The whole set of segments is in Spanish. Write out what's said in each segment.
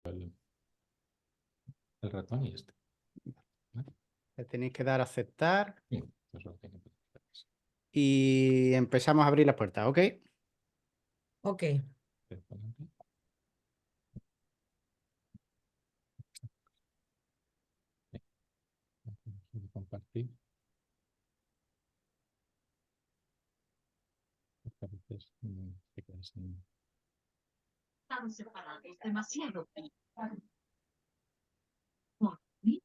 el ratón y este. ¿Vale? Le tenéis que dar a aceptar Bien, pues lo tiene que hacer. y empezamos a abrir la puerta, ¿ok? Ok. Compartir. Porque a veces te quedas sin... Están separados demasiado. ¿Por qué?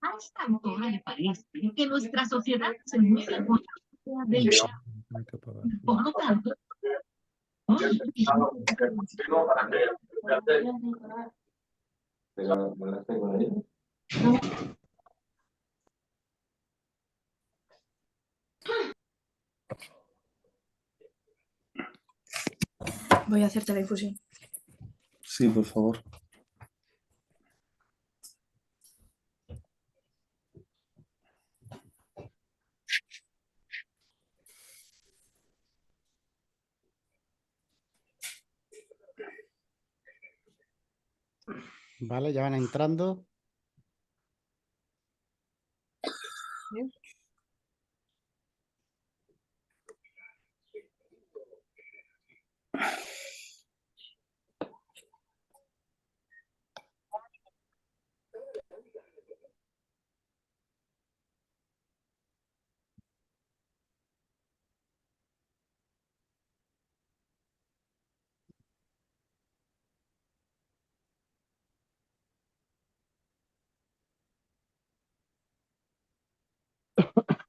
A esta altura le parece que nuestra sociedad se mueve por la del Hay que apagar. Por lo tanto, Voy a hacerte la infusión. Sí, por favor. Vale, ya van entrando.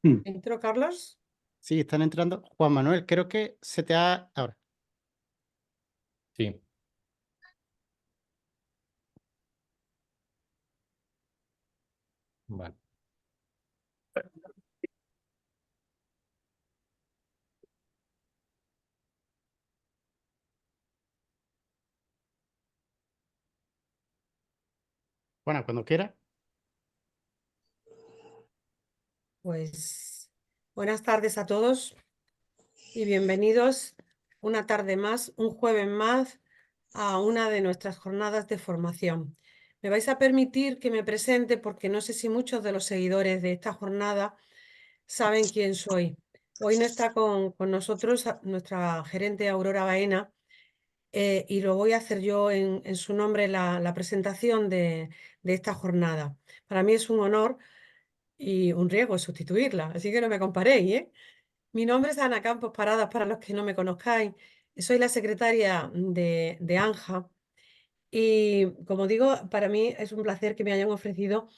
¿Entró Carlos? Sí, están entrando. Juan Manuel, creo que se te ha... Ahora. Sí. Vale. Bueno, cuando quiera. Pues buenas tardes a todos y bienvenidos una tarde más, un jueves más, a una de nuestras jornadas de formación. Me vais a permitir que me presente porque no sé si muchos de los seguidores de esta jornada saben quién soy. Hoy no está con nosotros nuestra gerente Aurora Baena y lo voy a hacer yo en su nombre la presentación de esta jornada. Para mí es un honor y un riesgo sustituirla, así que no me comparéis, ¿eh? Mi nombre es Ana Campos Paradas, para los que no me conozcáis. Soy la secretaria de ANJA y, como digo, para mí es un placer que me hayan ofrecido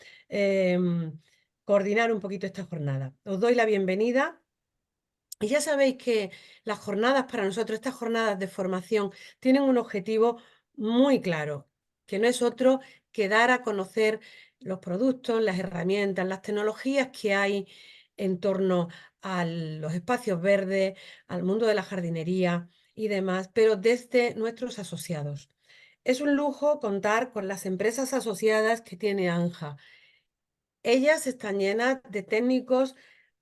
coordinar un poquito esta jornada. Os doy la bienvenida. Y ya sabéis que las jornadas para nosotros, estas jornadas de formación, tienen un objetivo muy claro, que no es otro que dar a conocer los productos, las herramientas, las tecnologías que hay en torno a los espacios verdes, al mundo de la jardinería y demás, pero desde nuestros asociados. Es un lujo contar con las empresas asociadas que tiene ANJA. Ellas están llenas de técnicos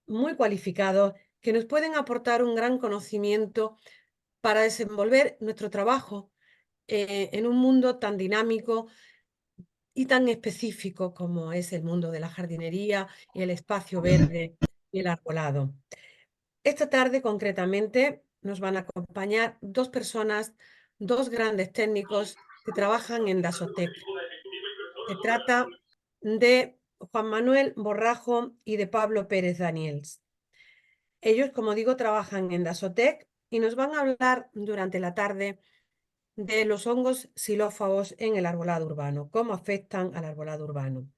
muy cualificados que nos pueden aportar un gran conocimiento para desenvolver nuestro trabajo en un mundo tan dinámico y tan específico como es el mundo de la jardinería y el espacio verde y el arbolado. Esta tarde, concretamente, nos van a acompañar dos personas, dos grandes técnicos que trabajan en Dasotec. Se trata de Juan Manuel Borrajo y de Pablo Pérez Daniels. Ellos, como digo, trabajan en Dasotec y nos van a hablar durante la tarde de los hongos xilófagos en el arbolado urbano, cómo afectan al arbolado urbano.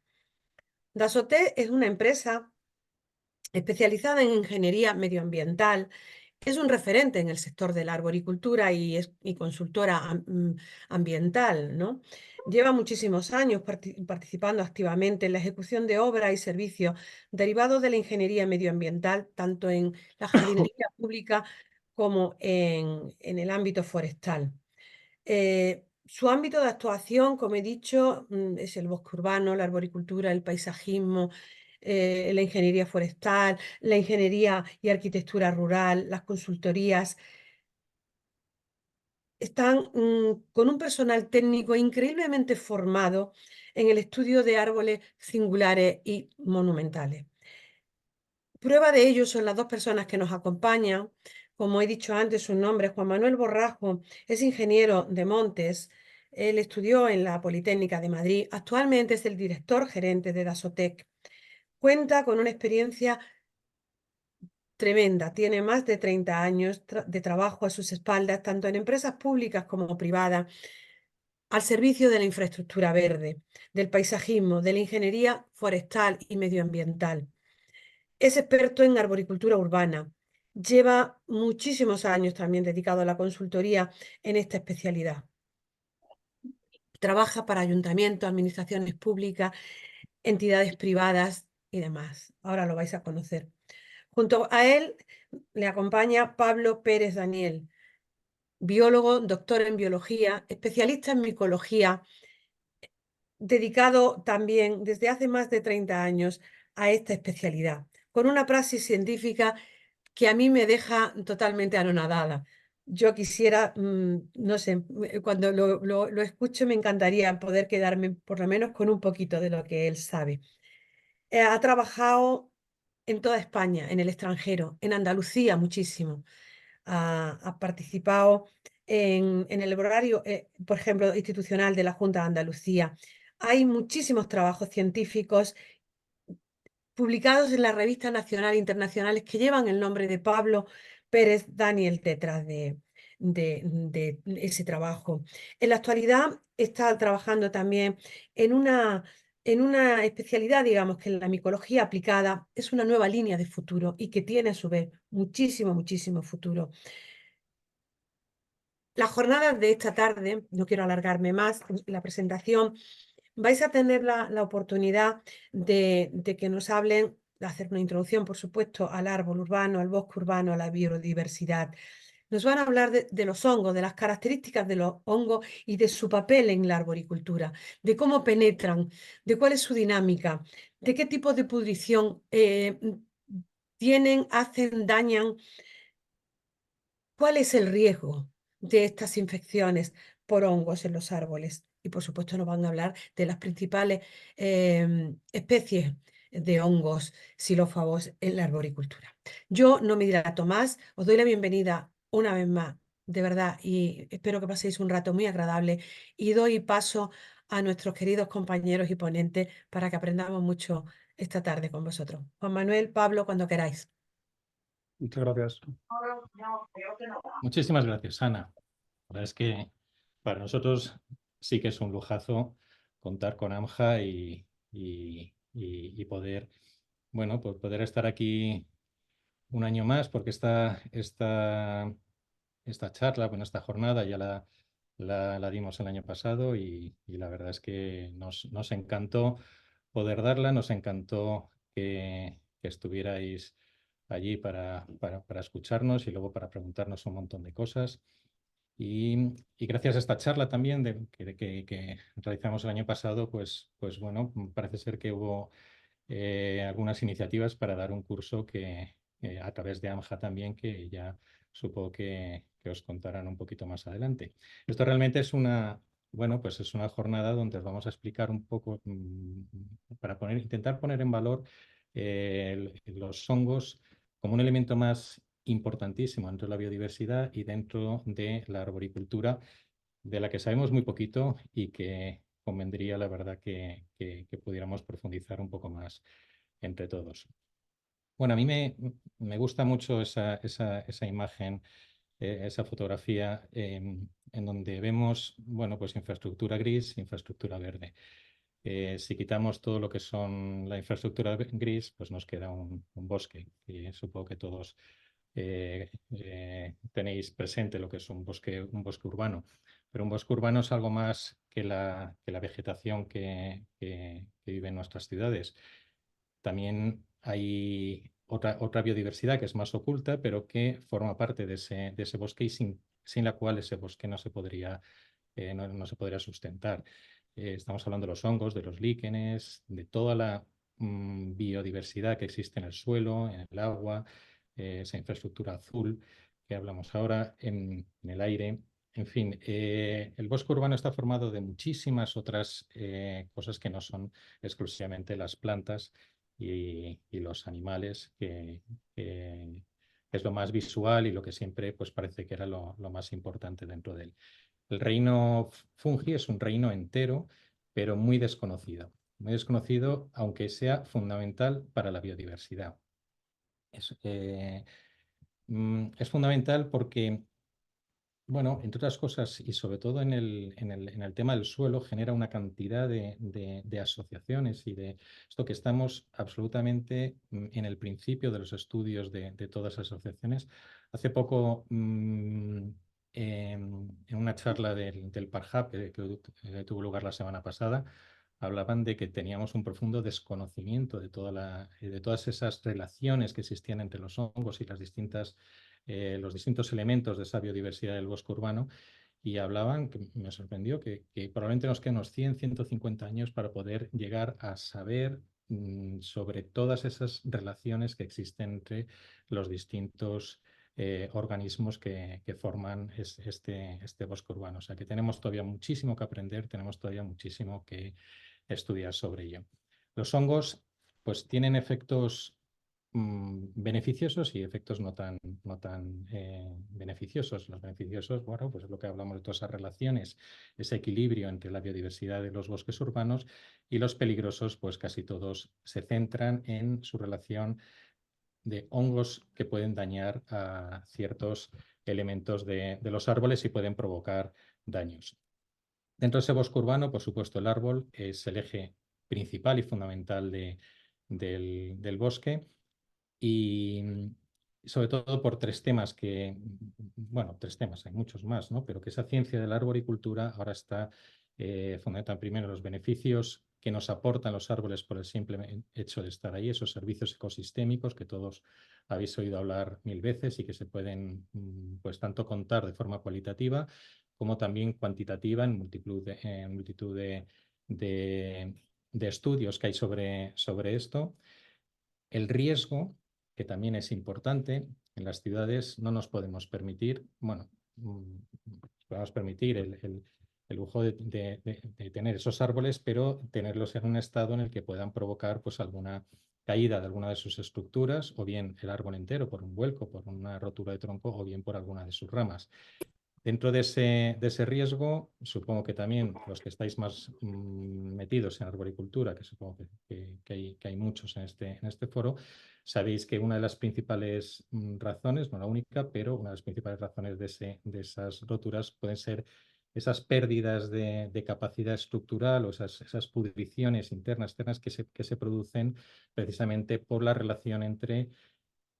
Dasotec es una empresa especializada en ingeniería medioambiental. Es un referente en el sector de la arboricultura y consultora ambiental, ¿no? Lleva muchísimos años participando activamente en la ejecución de obras y servicios derivados de la ingeniería medioambiental, tanto en la jardinería pública como en el ámbito forestal. Su ámbito de actuación, como he dicho, es el bosque urbano, la arboricultura, el paisajismo, la ingeniería forestal, la ingeniería y arquitectura rural, las consultorías. están con un personal técnico increíblemente formado en el estudio de árboles singulares y monumentales. Prueba de ello son las dos personas que nos acompañan. Como he dicho antes, su nombre es Juan Manuel Borrajo, es ingeniero de montes. Él estudió en la Politécnica de Madrid. Actualmente es el director gerente de Dasotec. Cuenta con una experiencia tremenda. Tiene más de 30 años de trabajo a sus espaldas, tanto en empresas públicas como privadas, al servicio de la infraestructura verde, del paisajismo, de la ingeniería forestal y medioambiental. Es experto en arboricultura urbana. Lleva muchísimos años también dedicado a la consultoría en esta especialidad. Trabaja para ayuntamientos, administraciones públicas, entidades privadas y demás. Ahora lo vais a conocer. Junto a él le acompaña Pablo Pérez Daniel, biólogo, doctor en biología, especialista en micología, dedicado también desde hace más de 30 años a esta especialidad, con una praxis científica que a mí me deja totalmente anonadada. Yo quisiera, no sé, cuando lo escucho me encantaría poder quedarme por lo menos con un poquito de lo que él sabe. Ha trabajado en toda España, en el extranjero, en Andalucía muchísimo. Ha participado en el horario, por ejemplo, institucional de la Junta de Andalucía. Hay muchísimos trabajos científicos publicados en las revistas nacionales e internacionales que llevan el nombre de Pablo Pérez Daniel detrás de ese trabajo. En la actualidad está trabajando también en una especialidad, digamos, que en la micología aplicada es una nueva línea de futuro y que tiene a su vez muchísimo, muchísimo futuro. Las jornadas de esta tarde, no quiero alargarme más, la presentación, vais a tener la oportunidad de que nos hablen, de hacer una introducción, por supuesto, al árbol urbano, al bosque urbano, a la biodiversidad. Nos van a hablar de los hongos, de las características de los hongos y de su papel en la arboricultura, de cómo penetran, de cuál es su dinámica, de qué tipo de pudrición tienen, hacen, dañan. ¿Cuál es el riesgo de estas infecciones por hongos en los árboles? Y por supuesto nos van a hablar de las principales especies de hongos xilófagos en la arboricultura. Yo no me dilato más, os doy la bienvenida una vez más, de verdad, y espero que paséis un rato muy agradable y doy paso a nuestros queridos compañeros y ponentes para que aprendamos mucho esta tarde con vosotros. Juan Manuel, Pablo, cuando queráis. Muchas gracias. Muchísimas gracias, Ana. La verdad es que para nosotros sí que es un lujazo contar con AMJA y poder, bueno, pues poder estar aquí un año más, porque esta charla, bueno, esta jornada ya la dimos el año pasado y la verdad es que nos encantó poder darla, nos encantó que estuvierais allí para escucharnos y luego para preguntarnos un montón de cosas. Y gracias a esta charla también que realizamos el año pasado, pues bueno, parece ser que hubo algunas iniciativas para dar un curso que a través de AMJA también, que ya supongo que os contarán un poquito más adelante. Esto realmente es bueno, pues es una jornada donde os vamos a explicar un poco, para intentar poner en valor los hongos como un elemento más importantísimo dentro de la biodiversidad y dentro de la arboricultura, de la que sabemos muy poquito y que convendría, la verdad, que pudiéramos profundizar un poco más entre todos. Bueno, a mí me gusta mucho esa imagen, esa fotografía en donde vemos, bueno, pues infraestructura gris, infraestructura verde. Si quitamos todo lo que son la infraestructura gris, pues nos queda un bosque. Y supongo que todos tenéis presente lo que es un bosque urbano. Pero un bosque urbano es algo más que la vegetación que vive en nuestras ciudades. También hay otra biodiversidad que es más oculta, pero que forma parte de ese bosque y sin la cual ese bosque no se podría sustentar. Estamos hablando de los hongos, de los líquenes, de toda la biodiversidad que existe en el suelo, en el agua, esa infraestructura azul que hablamos ahora, en el aire, en fin, el bosque urbano está formado de muchísimas otras cosas que no son exclusivamente las plantas y los animales, que es lo más visual y lo que siempre pues, parece que era lo más importante dentro de él. El reino fungi es un reino entero, pero muy desconocido. Muy desconocido, aunque sea fundamental para la biodiversidad. Es fundamental porque, bueno, entre otras cosas, y sobre todo en el tema del suelo, genera una cantidad de asociaciones y de esto que estamos absolutamente en el principio de los estudios de todas esas asociaciones. Hace poco, en una charla del Parhab, que tuvo lugar la semana pasada, hablaban de que teníamos un profundo desconocimiento de de todas esas relaciones que existían entre los hongos y los distintos elementos de esa biodiversidad del bosque urbano, y hablaban, que me sorprendió, que probablemente nos queden unos 100, 150 años para poder llegar a saber sobre todas esas relaciones que existen entre los distintos organismos que forman este bosque urbano. O sea que tenemos todavía muchísimo que aprender, tenemos todavía muchísimo que estudiar sobre ello. Los hongos pues tienen efectos beneficiosos y efectos no tan beneficiosos. Los beneficiosos, bueno, pues es lo que hablamos de todas esas relaciones, ese equilibrio entre la biodiversidad de los bosques urbanos, y los peligrosos, pues casi todos se centran en su relación de hongos que pueden dañar a ciertos elementos de los árboles y pueden provocar daños. Dentro de ese bosque urbano, por supuesto, el árbol es el eje principal y fundamental del bosque, y sobre todo por tres temas bueno, tres temas, hay muchos más, ¿no? Pero que esa ciencia de la arboricultura ahora está fundamental primero en los beneficios que nos aportan los árboles por el simple hecho de estar ahí, esos servicios ecosistémicos que todos habéis oído hablar mil veces y que se pueden pues tanto contar de forma cualitativa como también cuantitativa en multitud de estudios que hay sobre esto. El riesgo, que también es importante, en las ciudades no nos podemos permitir, bueno, podemos permitir el lujo de tener esos árboles, pero tenerlos en un estado en el que puedan provocar pues alguna caída de alguna de sus estructuras, o bien el árbol entero por un vuelco, por una rotura de tronco, o bien por alguna de sus ramas. Dentro de ese riesgo, supongo que también los que estáis más metidos en arboricultura, que supongo que hay muchos en este foro, sabéis que una de las principales razones, no la única, pero una de las principales razones de esas roturas pueden ser esas pérdidas de capacidad estructural o esas pudriciones internas, externas que se producen precisamente por la relación entre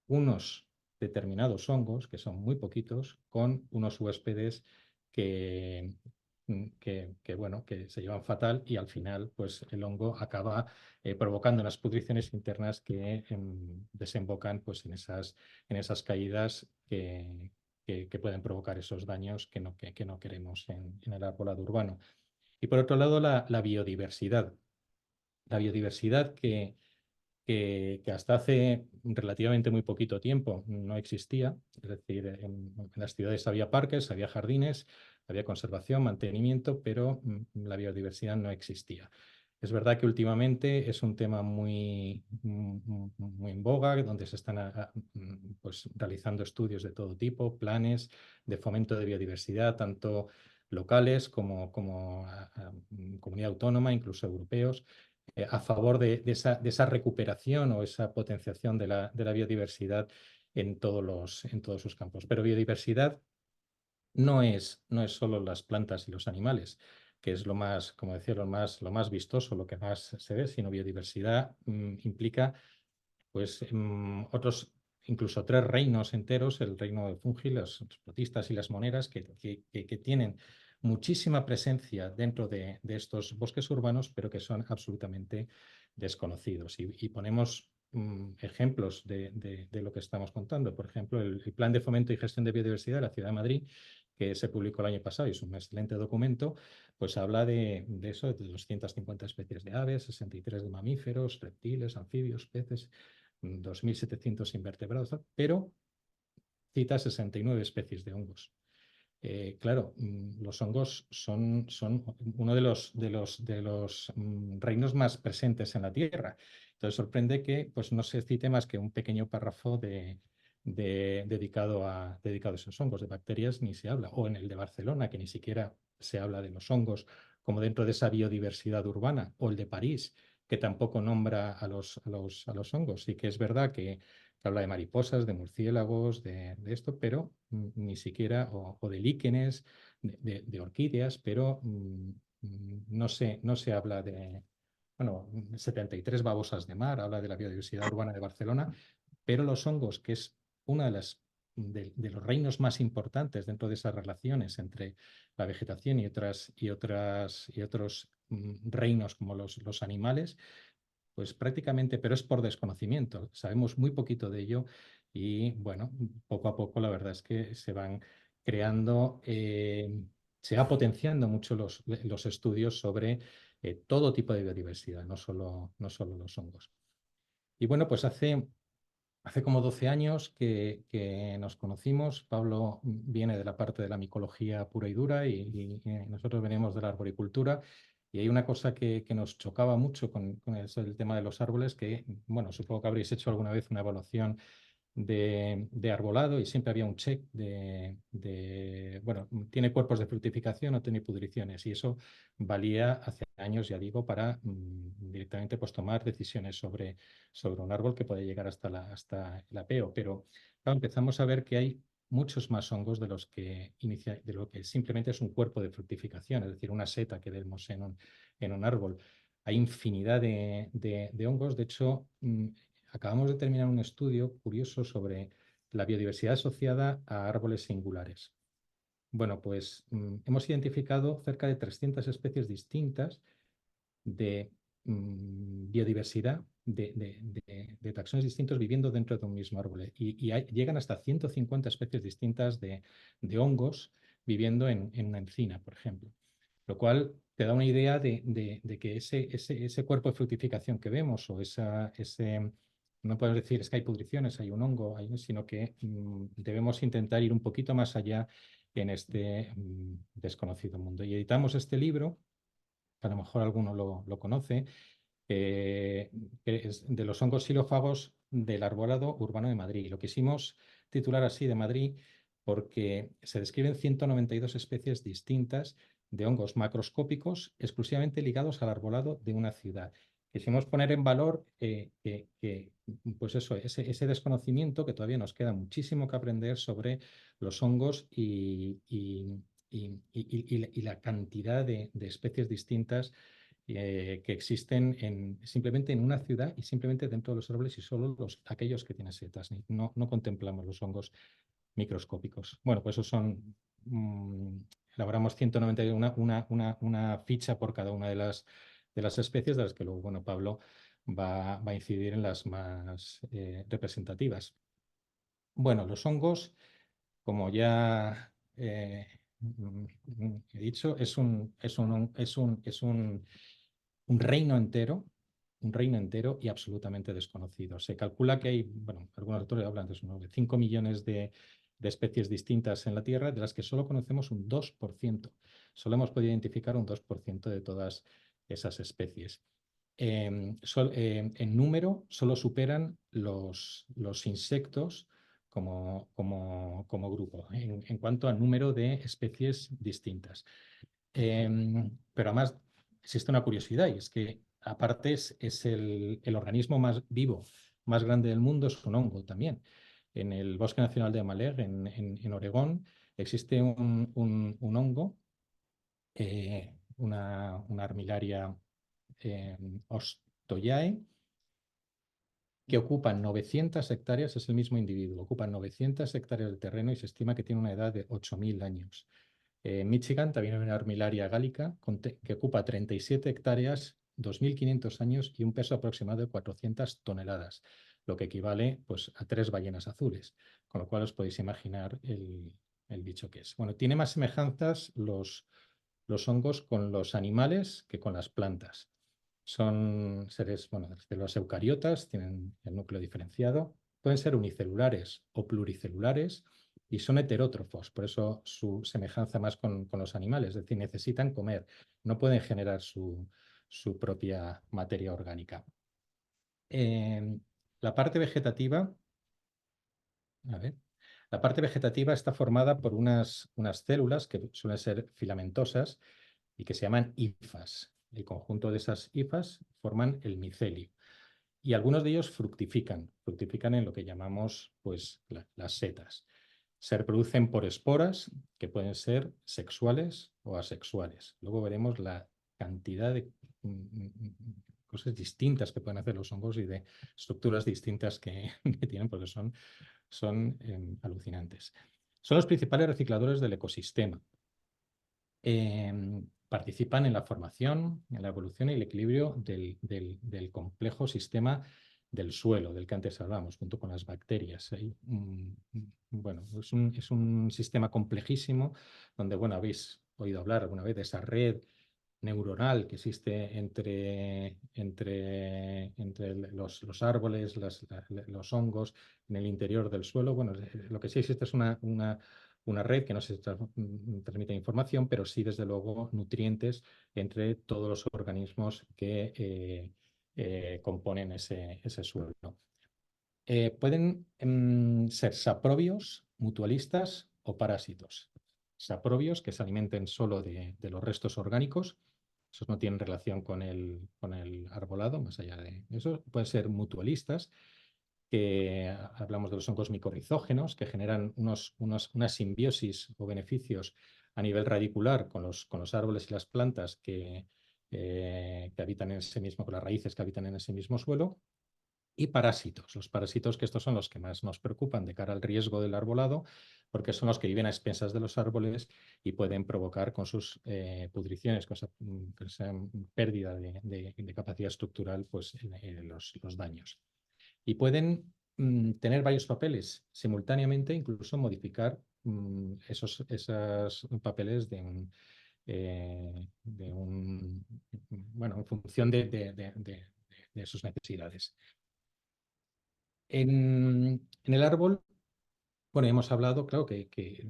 unos determinados hongos, que son muy poquitos, con unos huéspedes que bueno, que se llevan fatal, y al final pues el hongo acaba provocando unas pudriciones internas que desembocan pues en esas caídas que pueden provocar esos daños que no queremos en el arbolado urbano. Y por otro lado, la biodiversidad. La biodiversidad que hasta hace relativamente muy poquito tiempo no existía. Es decir, en las ciudades había parques, había jardines, había conservación, mantenimiento, pero la biodiversidad no existía. Es verdad que últimamente es un tema muy en boga, donde se están pues, realizando estudios de todo tipo, planes de fomento de biodiversidad, tanto locales como comunidad autónoma, incluso europeos, a favor de esa recuperación o esa potenciación de la biodiversidad en todos sus campos. Pero biodiversidad no es solo las plantas y los animales, que es lo más, como decía, lo más vistoso, lo que más se ve, sino biodiversidad implica pues otros, incluso tres reinos enteros: el reino de fungi, los protistas y las moneras, que tienen muchísima presencia dentro de estos bosques urbanos, pero que son absolutamente desconocidos. Y ponemos ejemplos de lo que estamos contando. Por ejemplo, el Plan de Fomento y Gestión de Biodiversidad de la Ciudad de Madrid, que se publicó el año pasado y es un excelente documento, pues habla de eso, de 250 especies de aves, 63 de mamíferos, reptiles, anfibios, peces, 2.700 invertebrados, pero cita 69 especies de hongos. Claro, los hongos son uno de los reinos más presentes en la Tierra. Entonces sorprende que pues, no se cite más que un pequeño párrafo dedicado a esos hongos. De bacterias ni se habla. O en el de Barcelona, que ni siquiera se habla de los hongos como dentro de esa biodiversidad urbana. O el de París, que tampoco nombra a los hongos. Sí que es verdad que habla de mariposas, de murciélagos, de esto, pero ni siquiera, o de líquenes, de orquídeas, pero no se habla de, bueno, 73 babosas de mar, habla de la biodiversidad urbana de Barcelona, pero los hongos, que es una de los reinos más importantes dentro de esas relaciones entre la vegetación y otros reinos como los animales, pues prácticamente, pero es por desconocimiento. Sabemos muy poquito de ello y bueno, poco a poco la verdad es que se van creando, se va potenciando mucho los estudios sobre todo tipo de biodiversidad, no solo los hongos. Y bueno, pues hace como 12 años que nos conocimos. Pablo viene de la parte de la micología pura y dura y nosotros venimos de la arboricultura. Y hay una cosa que nos chocaba mucho con el tema de los árboles, que, bueno, supongo que habréis hecho alguna vez una evaluación de arbolado y siempre había un check bueno, tiene cuerpos de fructificación o tiene pudriciones, y eso valía hace años, ya digo, para directamente pues, tomar decisiones sobre un árbol que puede llegar hasta el apeo. Pero claro, empezamos a ver que hay muchos más hongos de lo que simplemente es un cuerpo de fructificación, es decir, una seta que vemos en un árbol. Hay infinidad de hongos. De hecho, acabamos de terminar un estudio curioso sobre la biodiversidad asociada a árboles singulares. Bueno, pues hemos identificado cerca de 300 especies distintas de biodiversidad, de taxones distintos viviendo dentro de un mismo árbol. Y llegan hasta 150 especies distintas de hongos viviendo en una encina, por ejemplo. Lo cual te da una idea de que ese cuerpo de fructificación que vemos, o no podemos decir es que hay pudriciones, hay un hongo, sino que debemos intentar ir un poquito más allá en este desconocido mundo. Y editamos este libro, que a lo mejor alguno lo conoce, que es de los hongos xilófagos del arbolado urbano de Madrid. Lo quisimos titular así, de Madrid, porque se describen 192 especies distintas de hongos macroscópicos exclusivamente ligados al arbolado de una ciudad. Quisimos poner en valor pues eso, ese desconocimiento, que todavía nos queda muchísimo que aprender sobre los hongos y la cantidad de especies distintas que existen simplemente en una ciudad y simplemente dentro de los árboles, y solo aquellos que tienen setas. No contemplamos los hongos microscópicos. Bueno, pues esos son, elaboramos 191, una ficha por cada una de las especies, de las que luego, bueno, Pablo va a incidir en las más representativas. Bueno, los hongos, como ya he dicho, es un reino entero, y absolutamente desconocido. Se calcula que hay, bueno, algunos autores hablan de 5 millones de especies distintas en la Tierra, de las que solo conocemos un 2%. Solo hemos podido identificar un 2% de todas esas especies. En número solo superan los insectos como grupo, en cuanto al número de especies distintas. Pero además existe una curiosidad, y es que aparte es el organismo más vivo, más grande del mundo, es un hongo también. En el Bosque Nacional de Amalur, en Oregón, existe un hongo, una armillaria Ostoyae, que ocupan 900 hectáreas, es el mismo individuo, ocupan 900 hectáreas de terreno y se estima que tiene una edad de 8.000 años. En Michigan también hay una armillaria gálica que ocupa 37 hectáreas, 2.500 años y un peso aproximado de 400 toneladas, lo que equivale pues, a 3 ballenas azules, con lo cual os podéis imaginar el bicho que es. Bueno, tiene más semejanzas los hongos con los animales que con las plantas. Son seres, bueno, de los eucariotas, tienen el núcleo diferenciado, pueden ser unicelulares o pluricelulares, y son heterótrofos, por eso su semejanza más con los animales, es decir, necesitan comer, no pueden generar su propia materia orgánica. La parte vegetativa, a ver, la parte vegetativa está formada por unas células que suelen ser filamentosas y que se llaman hifas. El conjunto de esas hifas forman el micelio. Y algunos de ellos fructifican en lo que llamamos pues, las setas. Se reproducen por esporas que pueden ser sexuales o asexuales. Luego veremos la cantidad de cosas distintas que pueden hacer los hongos y de estructuras distintas que tienen, porque son alucinantes. Son los principales recicladores del ecosistema. Participan en la formación, en la evolución y el equilibrio del complejo sistema del suelo, del que antes hablamos, junto con las bacterias. Bueno, es un sistema complejísimo donde, bueno, habéis oído hablar alguna vez de esa red neuronal que existe entre los árboles, los hongos, en el interior del suelo. Bueno, lo que sí existe es una red que no se transmite información, pero sí, desde luego, nutrientes entre todos los organismos que componen ese suelo. Pueden ser saprobios, mutualistas o parásitos. Saprobios que se alimenten solo de los restos orgánicos, esos no tienen relación con el arbolado, más allá de eso. Pueden ser mutualistas, que hablamos de los hongos micorrizógenos, que generan una simbiosis o beneficios a nivel radicular con los árboles y las plantas que habitan en ese mismo, con las raíces que habitan en ese mismo suelo. Y parásitos, los parásitos, que estos son los que más nos preocupan de cara al riesgo del arbolado, porque son los que viven a expensas de los árboles y pueden provocar con sus pudriciones, con esa pérdida de capacidad estructural, pues, los daños. Y pueden tener varios papeles simultáneamente, incluso modificar esos papeles bueno, en función de sus necesidades. En el árbol, bueno, hemos hablado, claro, que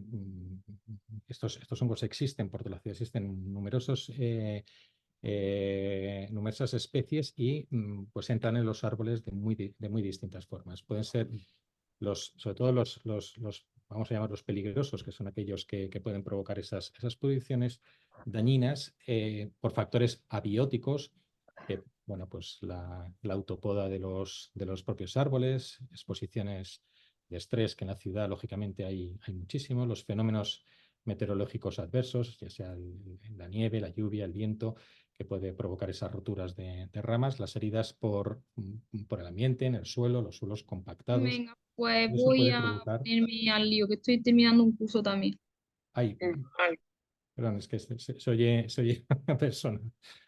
estos hongos existen, por toda la ciudad existen numerosas especies y pues entran en los árboles de muy distintas formas. Pueden ser sobre todo los vamos a llamar los peligrosos, que son aquellos que pueden provocar esas pudriciones dañinas por factores abióticos, que, bueno, pues la autopoda de los propios árboles, exposiciones de estrés, que en la ciudad lógicamente hay muchísimos, los fenómenos meteorológicos adversos, ya sea la nieve, la lluvia, el viento, que puede provocar esas roturas de ramas, las heridas por el ambiente, en el suelo, los suelos compactados. Venga, pues Eso voy puede a provocar... ponerme al lío, que estoy terminando un curso también. Ay, perdón, es que se oye una persona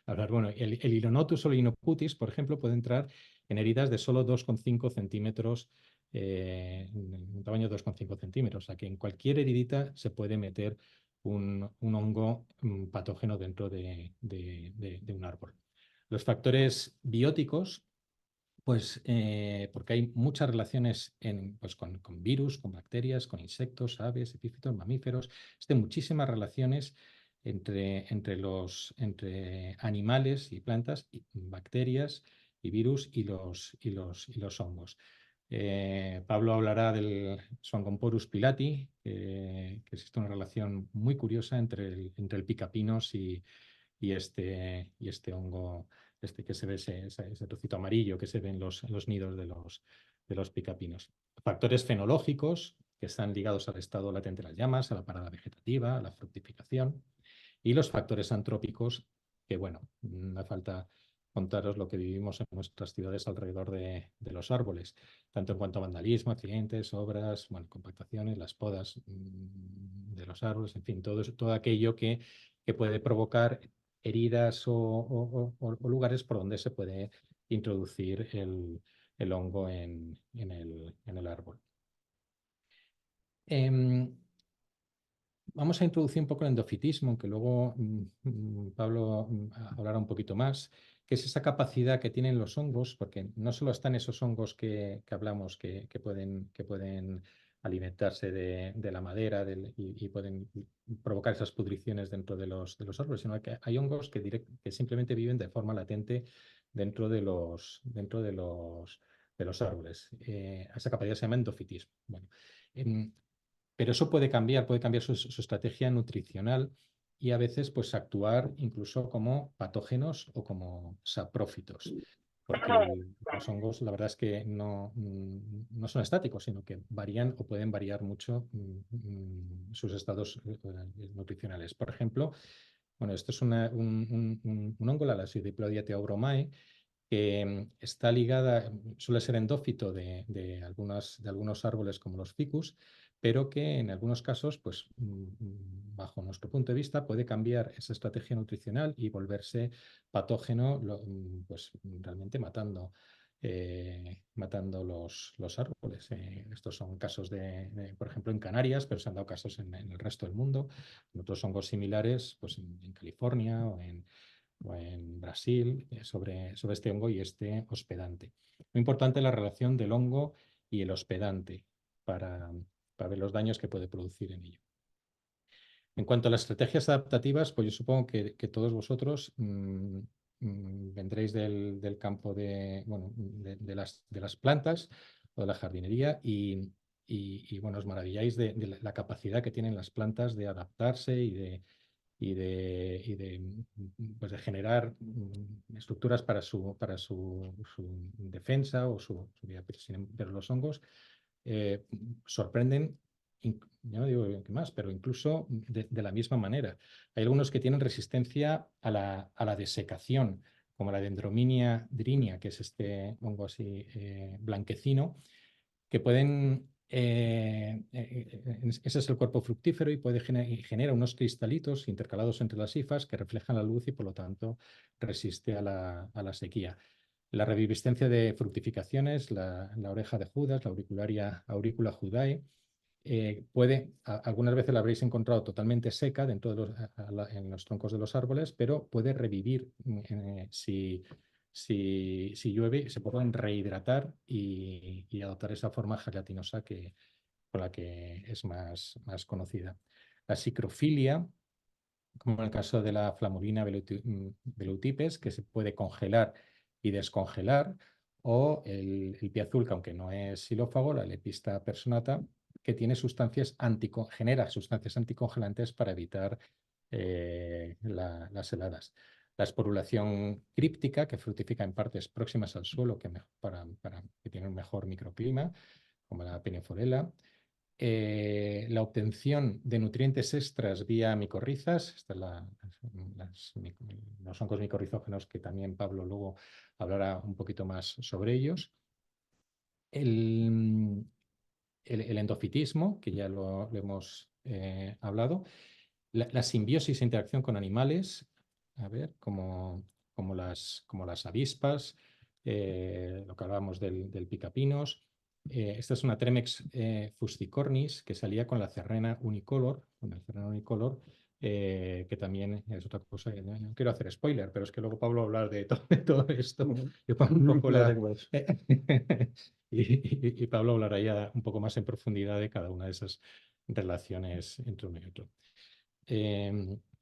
hablar. Bueno, el Ilonotus o el Inocutis, por ejemplo, puede entrar en heridas de solo 2,5 centímetros, un tamaño de 2,5 centímetros. O sea que en cualquier heridita se puede meter un hongo patógeno dentro de un árbol. Los factores bióticos, pues porque hay muchas relaciones pues, con virus, con bacterias, con insectos, aves, epífitos, mamíferos. Muchísimas relaciones entre animales y plantas, y bacterias y virus y los hongos. Pablo hablará del Swangomporus pilati, que existe una relación muy curiosa entre el picapinos y este hongo, que se ve, ese trocito amarillo que se ve en los nidos de los picapinos. Factores fenológicos que están ligados al estado latente de las llamas, a la parada vegetativa, a la fructificación, y los factores antrópicos, que, bueno, no hace falta contaros lo que vivimos en nuestras ciudades alrededor de los árboles, tanto en cuanto a vandalismo, accidentes, obras, bueno, compactaciones, las podas de los árboles, en fin, todo aquello que puede provocar heridas o lugares por donde se puede introducir el hongo en el árbol. Vamos a introducir un poco el endofitismo, que luego Pablo hablará un poquito más, que es esa capacidad que tienen los hongos, porque no solo están esos hongos que hablamos que pueden alimentarse de la madera y pueden provocar esas pudriciones dentro de los árboles, sino que hay hongos que simplemente viven de forma latente dentro de los árboles. Esa capacidad se llama endofitismo. Bueno, pero eso puede cambiar su estrategia nutricional y a veces pues actuar incluso como patógenos o como saprófitos. Porque los hongos la verdad es que no son estáticos, sino que varían o pueden variar mucho sus estados nutricionales. Por ejemplo, bueno, esto es un hongo, la Lasiodiplodia theobromai, que está ligada, suele ser endófito de algunos árboles como los ficus, pero que en algunos casos, pues bajo nuestro punto de vista, puede cambiar esa estrategia nutricional y volverse patógeno, pues realmente matando los árboles. Estos son casos por ejemplo, en Canarias, pero se han dado casos en el resto del mundo. En otros hongos similares, pues en California o en Brasil, sobre este hongo y este hospedante. Muy importante la relación del hongo y el hospedante para ver los daños que puede producir en ello. En cuanto a las estrategias adaptativas, pues yo supongo que todos vosotros vendréis del campo de las plantas o de la jardinería y bueno, os maravilláis de la capacidad que tienen las plantas de adaptarse y de generar estructuras para su defensa o su vida. Pero los hongos sorprenden, yo no digo que más, pero incluso de la misma manera. Hay algunos que tienen resistencia a la desecación, como la Dendrominia drinia, que es este hongo así blanquecino, que pueden... ese es el cuerpo fructífero y genera unos cristalitos intercalados entre las hifas que reflejan la luz y por lo tanto resiste a la sequía. La reviviscencia de fructificaciones, la oreja de Judas, la Auricula judae, algunas veces la habréis encontrado totalmente seca dentro en los troncos de los árboles, pero puede revivir si llueve, se pueden rehidratar y adoptar esa forma gelatinosa con la que es más conocida. La psicrofilia, como en el caso de la Flammulina velutipes, que se puede congelar y descongelar, o el pie azul, que aunque no es xilófago, la Lepista personata, que tiene genera sustancias anticongelantes para evitar las heladas. La esporulación críptica, que fructifica en partes próximas al suelo, que tiene un mejor microclima, como la Peneforella. La obtención de nutrientes extras vía micorrizas, los hongos micorrizógenos, que también Pablo luego hablará un poquito más sobre ellos. El endofitismo, que ya lo hemos hablado. La simbiosis e interacción con animales, como las avispas, lo que hablábamos del picapinos. Esta es una Tremex fusticornis que salía con la Cerrena unicolor, que también es otra cosa. No quiero hacer spoiler, pero es que luego Pablo va a hablar de todo esto. Yo pongo un poco y Pablo hablará ya un poco más en profundidad de cada una de esas relaciones entre uno y otro.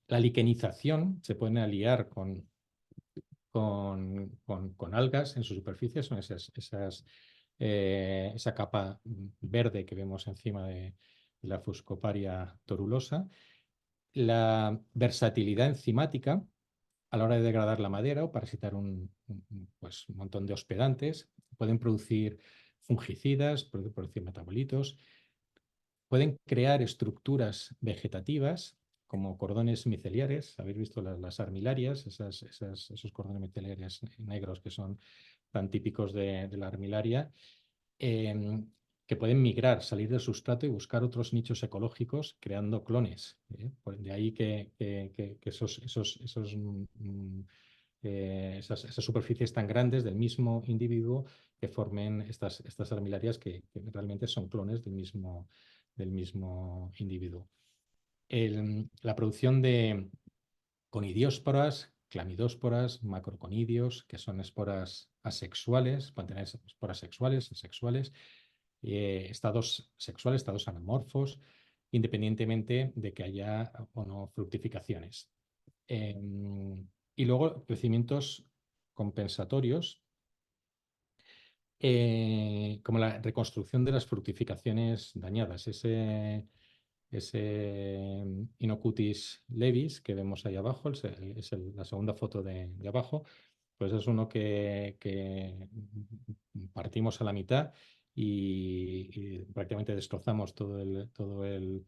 La liquenización se puede aliar con algas en su superficie, son esa capa verde que vemos encima de la Fuscoparia torulosa. La versatilidad enzimática a la hora de degradar la madera o parasitar un montón de hospedantes. Pueden producir fungicidas, pueden producir metabolitos, pueden crear estructuras vegetativas como cordones miceliares. Habéis visto las armilarias, esos cordones miceliares negros que son tan típicos de la armilaria, que pueden migrar, salir del sustrato y buscar otros nichos ecológicos creando clones. De ahí que esas superficies tan grandes del mismo individuo que formen estas armilarias que realmente son clones del mismo individuo. La producción de conidiósporas, clamidósporas, macroconidios, que son esporas asexuales, pueden tener esporas sexuales, asexuales, estados sexuales, estados anamorfos, independientemente de que haya o no fructificaciones. Y luego crecimientos compensatorios, como la reconstrucción de las fructificaciones dañadas. Ese Inocutis levis que vemos ahí abajo, la segunda foto de abajo, pues es uno que partimos a la mitad y prácticamente destrozamos todo el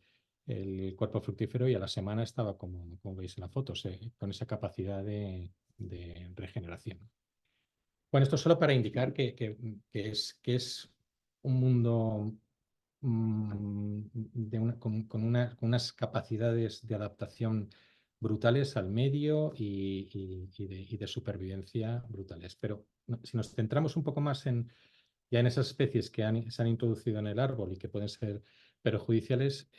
cuerpo fructífero, y a la semana estaba, como veis en la foto, con esa capacidad de regeneración. Bueno, esto solo para indicar que es un mundo con unas capacidades de adaptación brutales al medio y de supervivencia brutales. Pero si nos centramos un poco más ya en esas especies que se han introducido en el árbol y que pueden ser perjudiciales,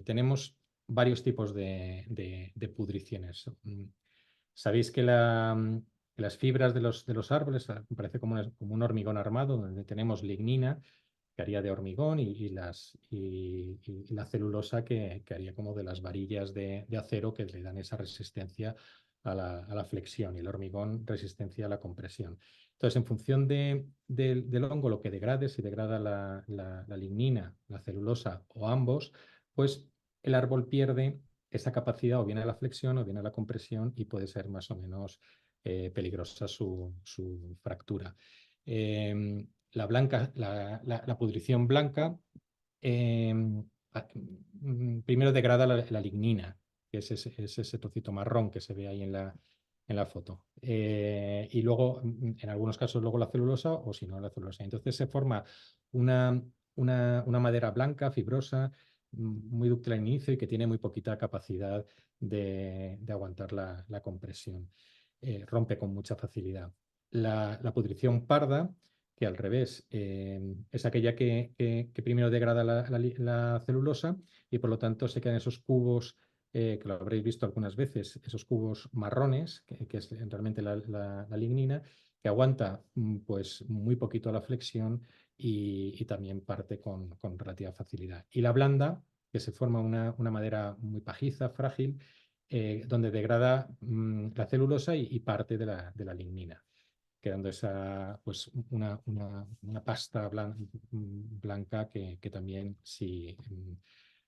tenemos varios tipos de pudriciones. Sabéis que las fibras de los árboles parece como un hormigón armado, donde tenemos lignina, que haría de hormigón, y la celulosa, que haría como de las varillas de acero que le dan esa resistencia a la flexión, y el hormigón resistencia a la compresión. Entonces, en función del hongo, lo que degrade, si degrada la lignina, la celulosa o ambos, pues el árbol pierde esa capacidad o bien a la flexión o bien a la compresión, y puede ser más o menos peligrosa su fractura. La pudrición blanca primero degrada la lignina, que es ese trocito marrón que se ve ahí en la foto. Y luego, en algunos casos, luego la celulosa, o si no, la celulosa. Entonces se forma una madera blanca, fibrosa, muy dúctil al inicio y que tiene muy poquita capacidad de aguantar la compresión. Rompe con mucha facilidad. La pudrición parda, que al revés, es aquella que primero degrada la celulosa, y por lo tanto se quedan esos cubos, que lo habréis visto algunas veces, esos cubos marrones, que es realmente la lignina, que aguanta pues muy poquito la flexión, y también parte con relativa facilidad. Y la blanda, que se forma una madera muy pajiza, frágil, donde degrada la celulosa y parte de la lignina, quedando pues, una pasta blanca que también, si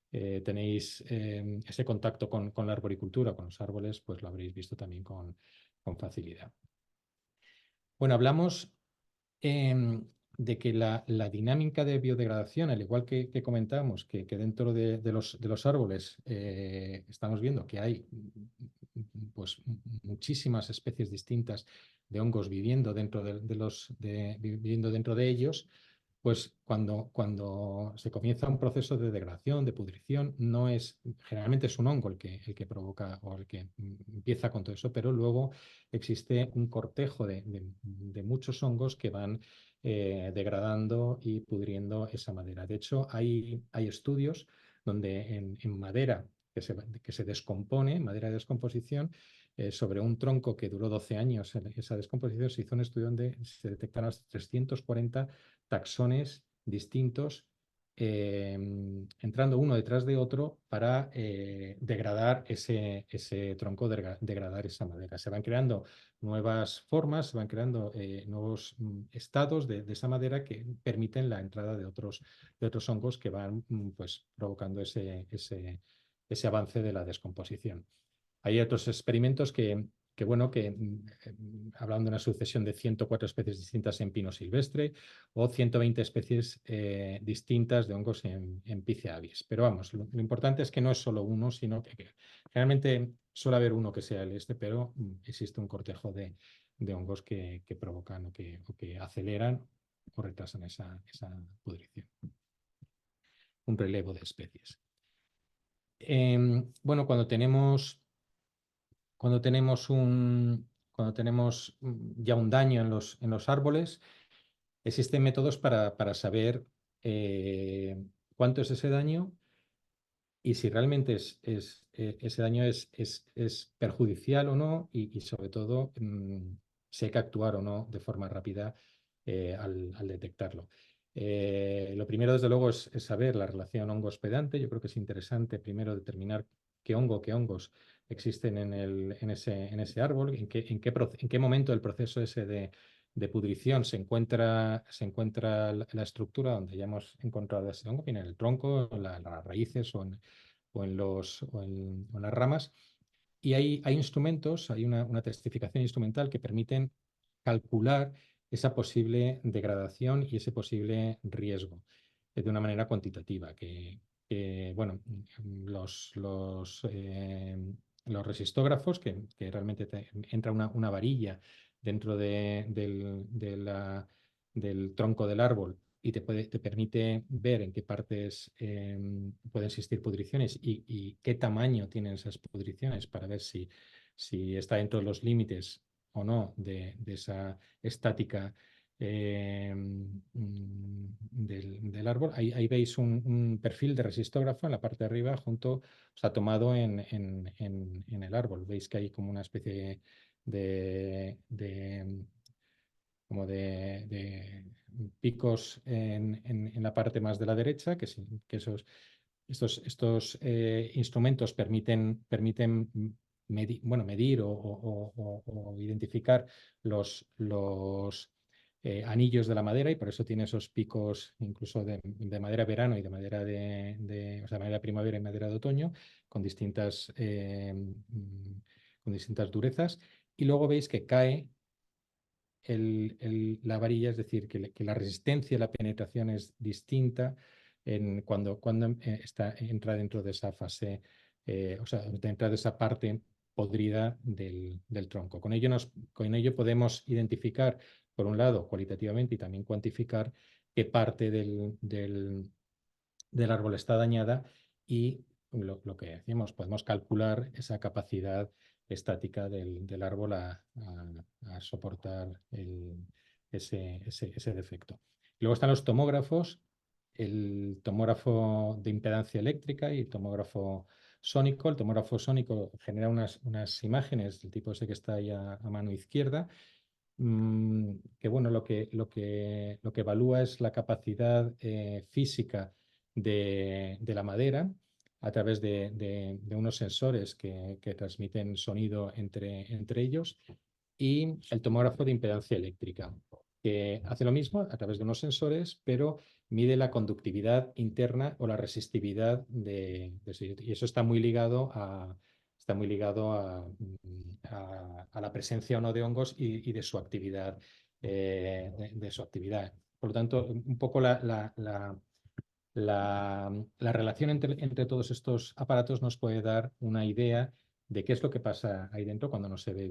tenéis ese contacto con la arboricultura, con los árboles, pues lo habréis visto también con facilidad. Bueno, hablamos de que la dinámica de biodegradación, al igual que comentábamos, que dentro de los árboles estamos viendo que hay pues muchísimas especies distintas de hongos viviendo dentro viviendo dentro de ellos, pues cuando se comienza un proceso de degradación, de pudrición, generalmente es un hongo el que provoca o el que empieza con todo eso, pero luego existe un cortejo de muchos hongos que van degradando y pudriendo esa madera. De hecho, hay estudios donde en madera que se descompone, madera de descomposición, sobre un tronco que duró 12 años esa descomposición, se hizo un estudio donde se detectaron hasta 340 taxones distintos, entrando uno detrás de otro para degradar ese tronco, degradar esa madera. Se van creando nuevas formas, se van creando nuevos estados de esa madera que permiten la entrada de otros hongos que van pues, provocando ese avance de la descomposición. Hay otros experimentos hablando de una sucesión de 104 especies distintas en pino silvestre, o 120 especies distintas de hongos en Picea avis. Pero vamos, lo importante es que no es solo uno, sino que realmente suele haber uno que sea pero existe un cortejo de hongos que provocan o que aceleran o retrasan esa pudrición. Un relevo de especies. Bueno, cuando tenemos ya un daño en los árboles, existen métodos para saber cuánto es ese daño y si realmente ese daño es perjudicial o no, y sobre todo si hay que actuar o no de forma rápida al detectarlo. Lo primero, desde luego, es saber la relación hongo-hospedante. Yo creo que es interesante primero determinar qué hongos existen en ese árbol, en qué momento del proceso ese de pudrición se encuentra la estructura donde ya hemos encontrado ese hongo, bien en el tronco, en las raíces o en las ramas. Y hay instrumentos, hay una testificación instrumental que permiten calcular esa posible degradación y ese posible riesgo de una manera cuantitativa, bueno, los resistógrafos, que realmente entra una varilla dentro del tronco del árbol y te permite ver en qué partes pueden existir pudriciones y qué tamaño tienen esas pudriciones para ver si está dentro de los límites o no de esa estática del árbol. Ahí veis un perfil de resistógrafo en la parte de arriba, tomado en el árbol. Veis que hay como una especie como de picos en la parte más de la derecha, que estos instrumentos permiten medir o identificar los anillos de la madera, y por eso tiene esos picos incluso de madera de verano y de madera o sea, madera de primavera y madera de otoño, con distintas durezas. Y luego veis que cae la varilla, es decir, que la resistencia a la penetración es distinta cuando entra dentro de esa fase, o sea, dentro de esa parte podrida del tronco. Con ello podemos identificar, por un lado, cualitativamente y también cuantificar qué parte del árbol está dañada, y lo que decíamos, podemos calcular esa capacidad estática del árbol a soportar ese defecto. Luego están los tomógrafos, el tomógrafo de impedancia eléctrica y el tomógrafo sónico. El tomógrafo sónico genera unas imágenes del tipo ese que está ahí a mano izquierda, que bueno, lo que evalúa es la capacidad física de la madera a través de unos sensores que transmiten sonido entre ellos, y el tomógrafo de impedancia eléctrica, que hace lo mismo a través de unos sensores, pero mide la conductividad interna o la resistividad y eso está muy ligado a la presencia o no de hongos y de su actividad. Por lo tanto, un poco la relación entre todos estos aparatos nos puede dar una idea de qué es lo que pasa ahí dentro cuando no se ve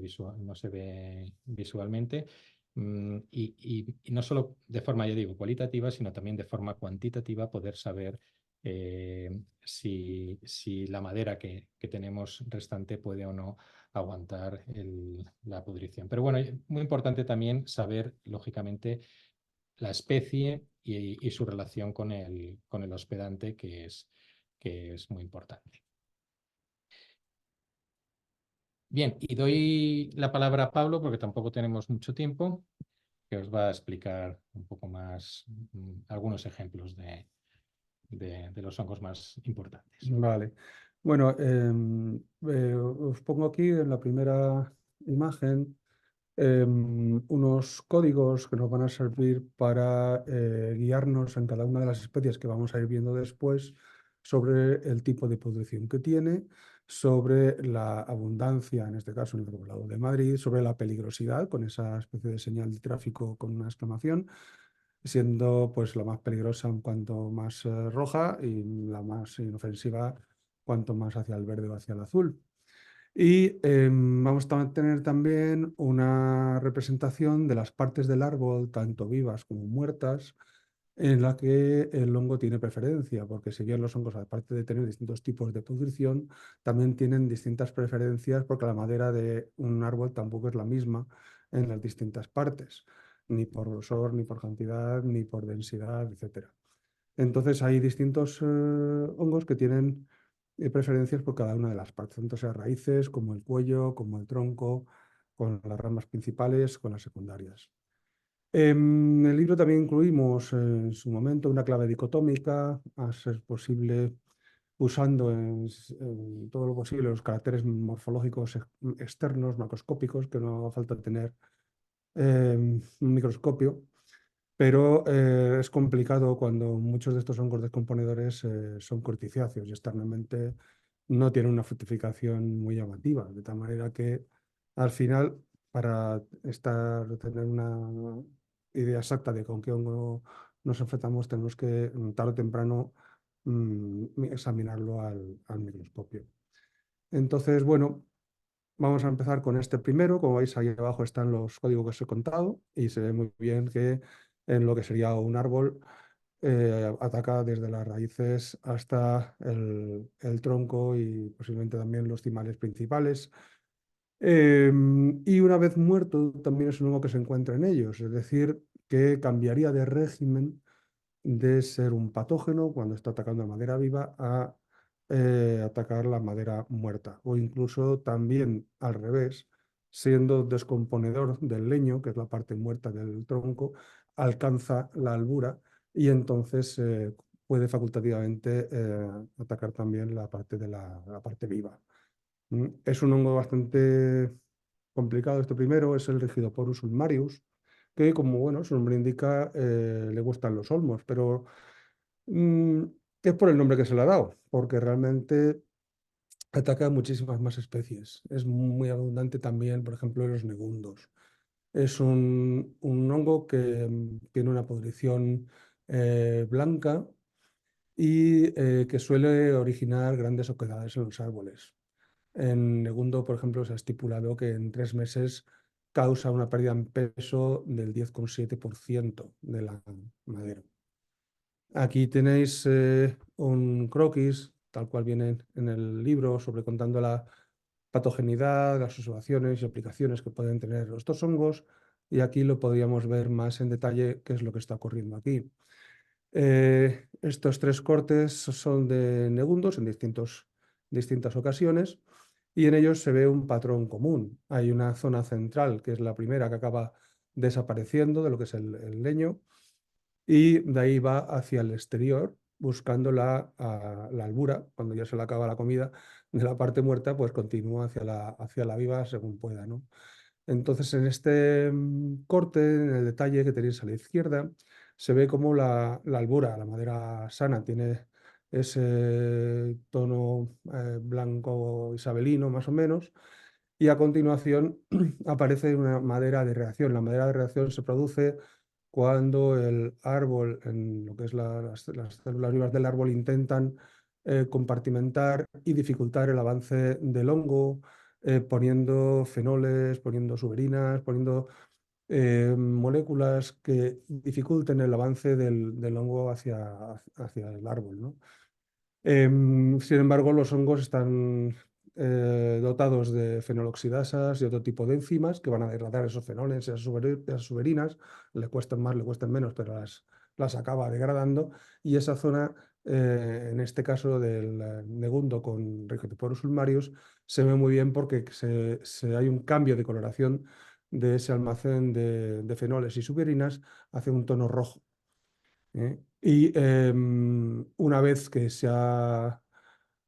visualmente, y no solo de forma, ya digo, cualitativa, sino también de forma cuantitativa, poder saber si la madera que tenemos restante puede o no aguantar la pudrición. Pero bueno, muy importante también saber, lógicamente, la especie y su relación con el hospedante, que es muy importante. Bien, y doy la palabra a Pablo, porque tampoco tenemos mucho tiempo, que os va a explicar un poco más algunos ejemplos de los hongos más importantes. Vale. Bueno, os pongo aquí en la primera imagen unos códigos que nos van a servir para guiarnos en cada una de las especies que vamos a ir viendo después sobre el tipo de pudrición que tiene, sobre la abundancia, en este caso en el poblado de Madrid, sobre la peligrosidad, con esa especie de señal de tráfico con una exclamación, siendo pues la más peligrosa en cuanto más roja y la más inofensiva cuanto más hacia el verde o hacia el azul. Y vamos a tener también una representación de las partes del árbol, tanto vivas como muertas, en la que el hongo tiene preferencia, porque si bien los hongos, aparte de tener distintos tipos de pudrición, también tienen distintas preferencias, porque la madera de un árbol tampoco es la misma en las distintas partes, ni por grosor, ni por cantidad, ni por densidad, etc. Entonces hay distintos hongos que tienen preferencias por cada una de las partes, tanto sea raíces, como el cuello, como el tronco, con las ramas principales, con las secundarias. En el libro también incluimos en su momento una clave dicotómica, a ser posible usando en todo lo posible los caracteres morfológicos externos, macroscópicos, que no haga falta tener un microscopio, pero es complicado cuando muchos de estos hongos descomponedores son corticiáceos y externamente no tienen una fructificación muy llamativa, de tal manera que al final, para tener una idea exacta de con qué hongo nos enfrentamos, tenemos que tarde o temprano examinarlo al microscopio. Entonces, bueno, vamos a empezar con este primero. Como veis, ahí abajo están los códigos que os he contado y se ve muy bien que en lo que sería un árbol ataca desde las raíces hasta el tronco y posiblemente también los cimales principales. Y una vez muerto, también es un hongo que se encuentra en ellos, es decir, que cambiaría de régimen de ser un patógeno cuando está atacando a madera viva a atacar la madera muerta, o incluso también al revés, siendo descomponedor del leño, que es la parte muerta del tronco, alcanza la albura y entonces puede facultativamente atacar también la parte de la parte viva. Es un hongo bastante complicado este primero, es el Rigidoporus ulmarius, que como bueno, su nombre indica, le gustan los olmos, pero mm, es por el nombre que se le ha dado, porque realmente ataca a muchísimas más especies. Es muy abundante también, por ejemplo, en los negundos. Es un hongo que tiene una podrición blanca y que suele originar grandes oquedades en los árboles. En Negundo, por ejemplo, se ha estipulado que en 3 meses causa una pérdida en peso del 10,7% de la madera. Aquí tenéis un croquis, tal cual viene en el libro, sobre contando la patogenidad, las observaciones y aplicaciones que pueden tener estos hongos, y aquí lo podríamos ver más en detalle qué es lo que está ocurriendo aquí. Estos 3 cortes son de negundos en distintas ocasiones y en ellos se ve un patrón común. Hay una zona central, que es la primera que acaba desapareciendo de lo que es el leño, y de ahí va hacia el exterior buscando la albura. Cuando ya se le acaba la comida de la parte muerta, pues continúa hacia la viva según pueda, ¿no? Entonces, en este corte, en el detalle que tenéis a la izquierda, se ve como la albura, la madera sana, tiene ese tono blanco isabelino más o menos, y a continuación aparece una madera de reacción. La madera de reacción se produce cuando el árbol, en lo que es las células vivas del árbol, intentan compartimentar y dificultar el avance del hongo, poniendo fenoles, poniendo suberinas, poniendo moléculas que dificulten el avance del hongo hacia el árbol, ¿no? Sin embargo, los hongos están dotados de fenoloxidasas y otro tipo de enzimas que van a degradar esos fenoles, esas suberinas, le cuestan más, le cuestan menos, pero las acaba degradando, y esa zona, en este caso del negundo con Rigidoporus ulmarius, se ve muy bien porque hay un cambio de coloración de ese almacén de fenoles y suberinas hacia un tono rojo. Y una vez que está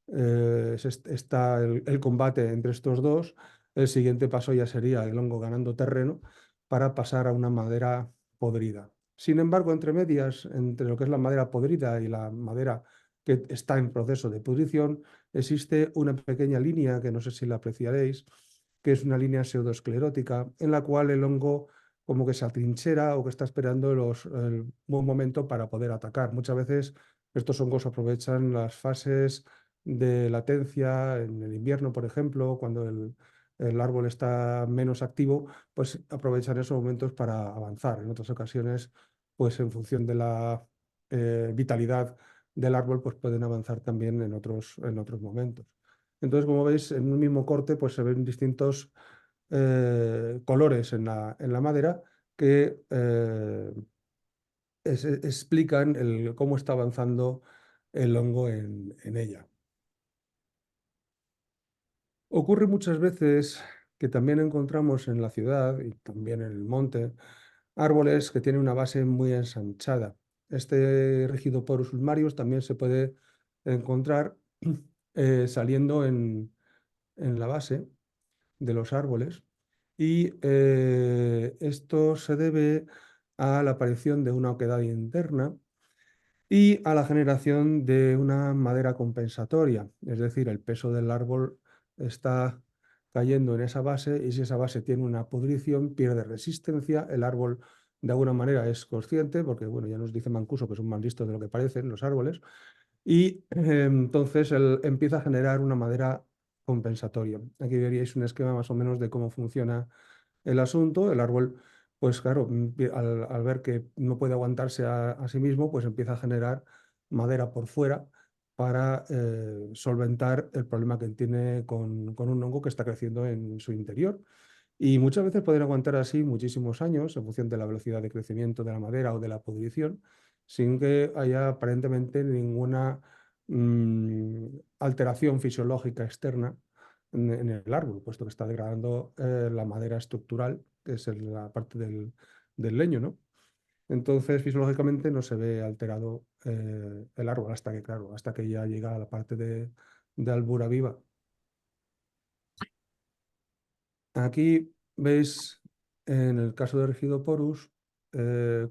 el combate entre estos dos, el siguiente paso ya sería el hongo ganando terreno para pasar a una madera podrida. Sin embargo, entre medias, entre lo que es la madera podrida y la madera que está en proceso de pudrición, existe una pequeña línea que no sé si la apreciaréis, que es una línea pseudoesclerótica en la cual el hongo como que se atrinchera o que está esperando el buen momento para poder atacar. Muchas veces estos hongos aprovechan las fases de latencia en el invierno, por ejemplo, cuando el árbol está menos activo, pues aprovechan esos momentos para avanzar. En otras ocasiones, pues en función de la vitalidad del árbol, pues pueden avanzar también en otros momentos. Entonces, como veis, en un mismo corte, pues se ven distintos colores en la madera que explican cómo está avanzando el hongo en ella. Ocurre muchas veces que también encontramos en la ciudad y también en el monte árboles que tienen una base muy ensanchada. Este Rigidoporus ulmarius también se puede encontrar saliendo en la base de los árboles, y esto se debe a la aparición de una oquedad interna y a la generación de una madera compensatoria, es decir, el peso del árbol está cayendo en esa base, y si esa base tiene una pudrición, pierde resistencia. El árbol de alguna manera es consciente, porque bueno, ya nos dice Mancuso que son más listos de lo que parecen los árboles, y entonces él empieza a generar una madera compensatoria. Aquí veríais un esquema más o menos de cómo funciona el asunto. El árbol, pues claro, al ver que no puede aguantarse a sí mismo, pues empieza a generar madera por fuera para solventar el problema que tiene con un hongo que está creciendo en su interior. Y muchas veces pueden aguantar así muchísimos años en función de la velocidad de crecimiento de la madera o de la pudrición, sin que haya aparentemente ninguna alteración fisiológica externa en el árbol, puesto que está degradando la madera estructural, que es la parte del leño, ¿no? Entonces, fisiológicamente no se ve alterado el árbol hasta que, claro, hasta que ya llega a la parte de albura viva. Aquí veis, en el caso de Rigidoporus,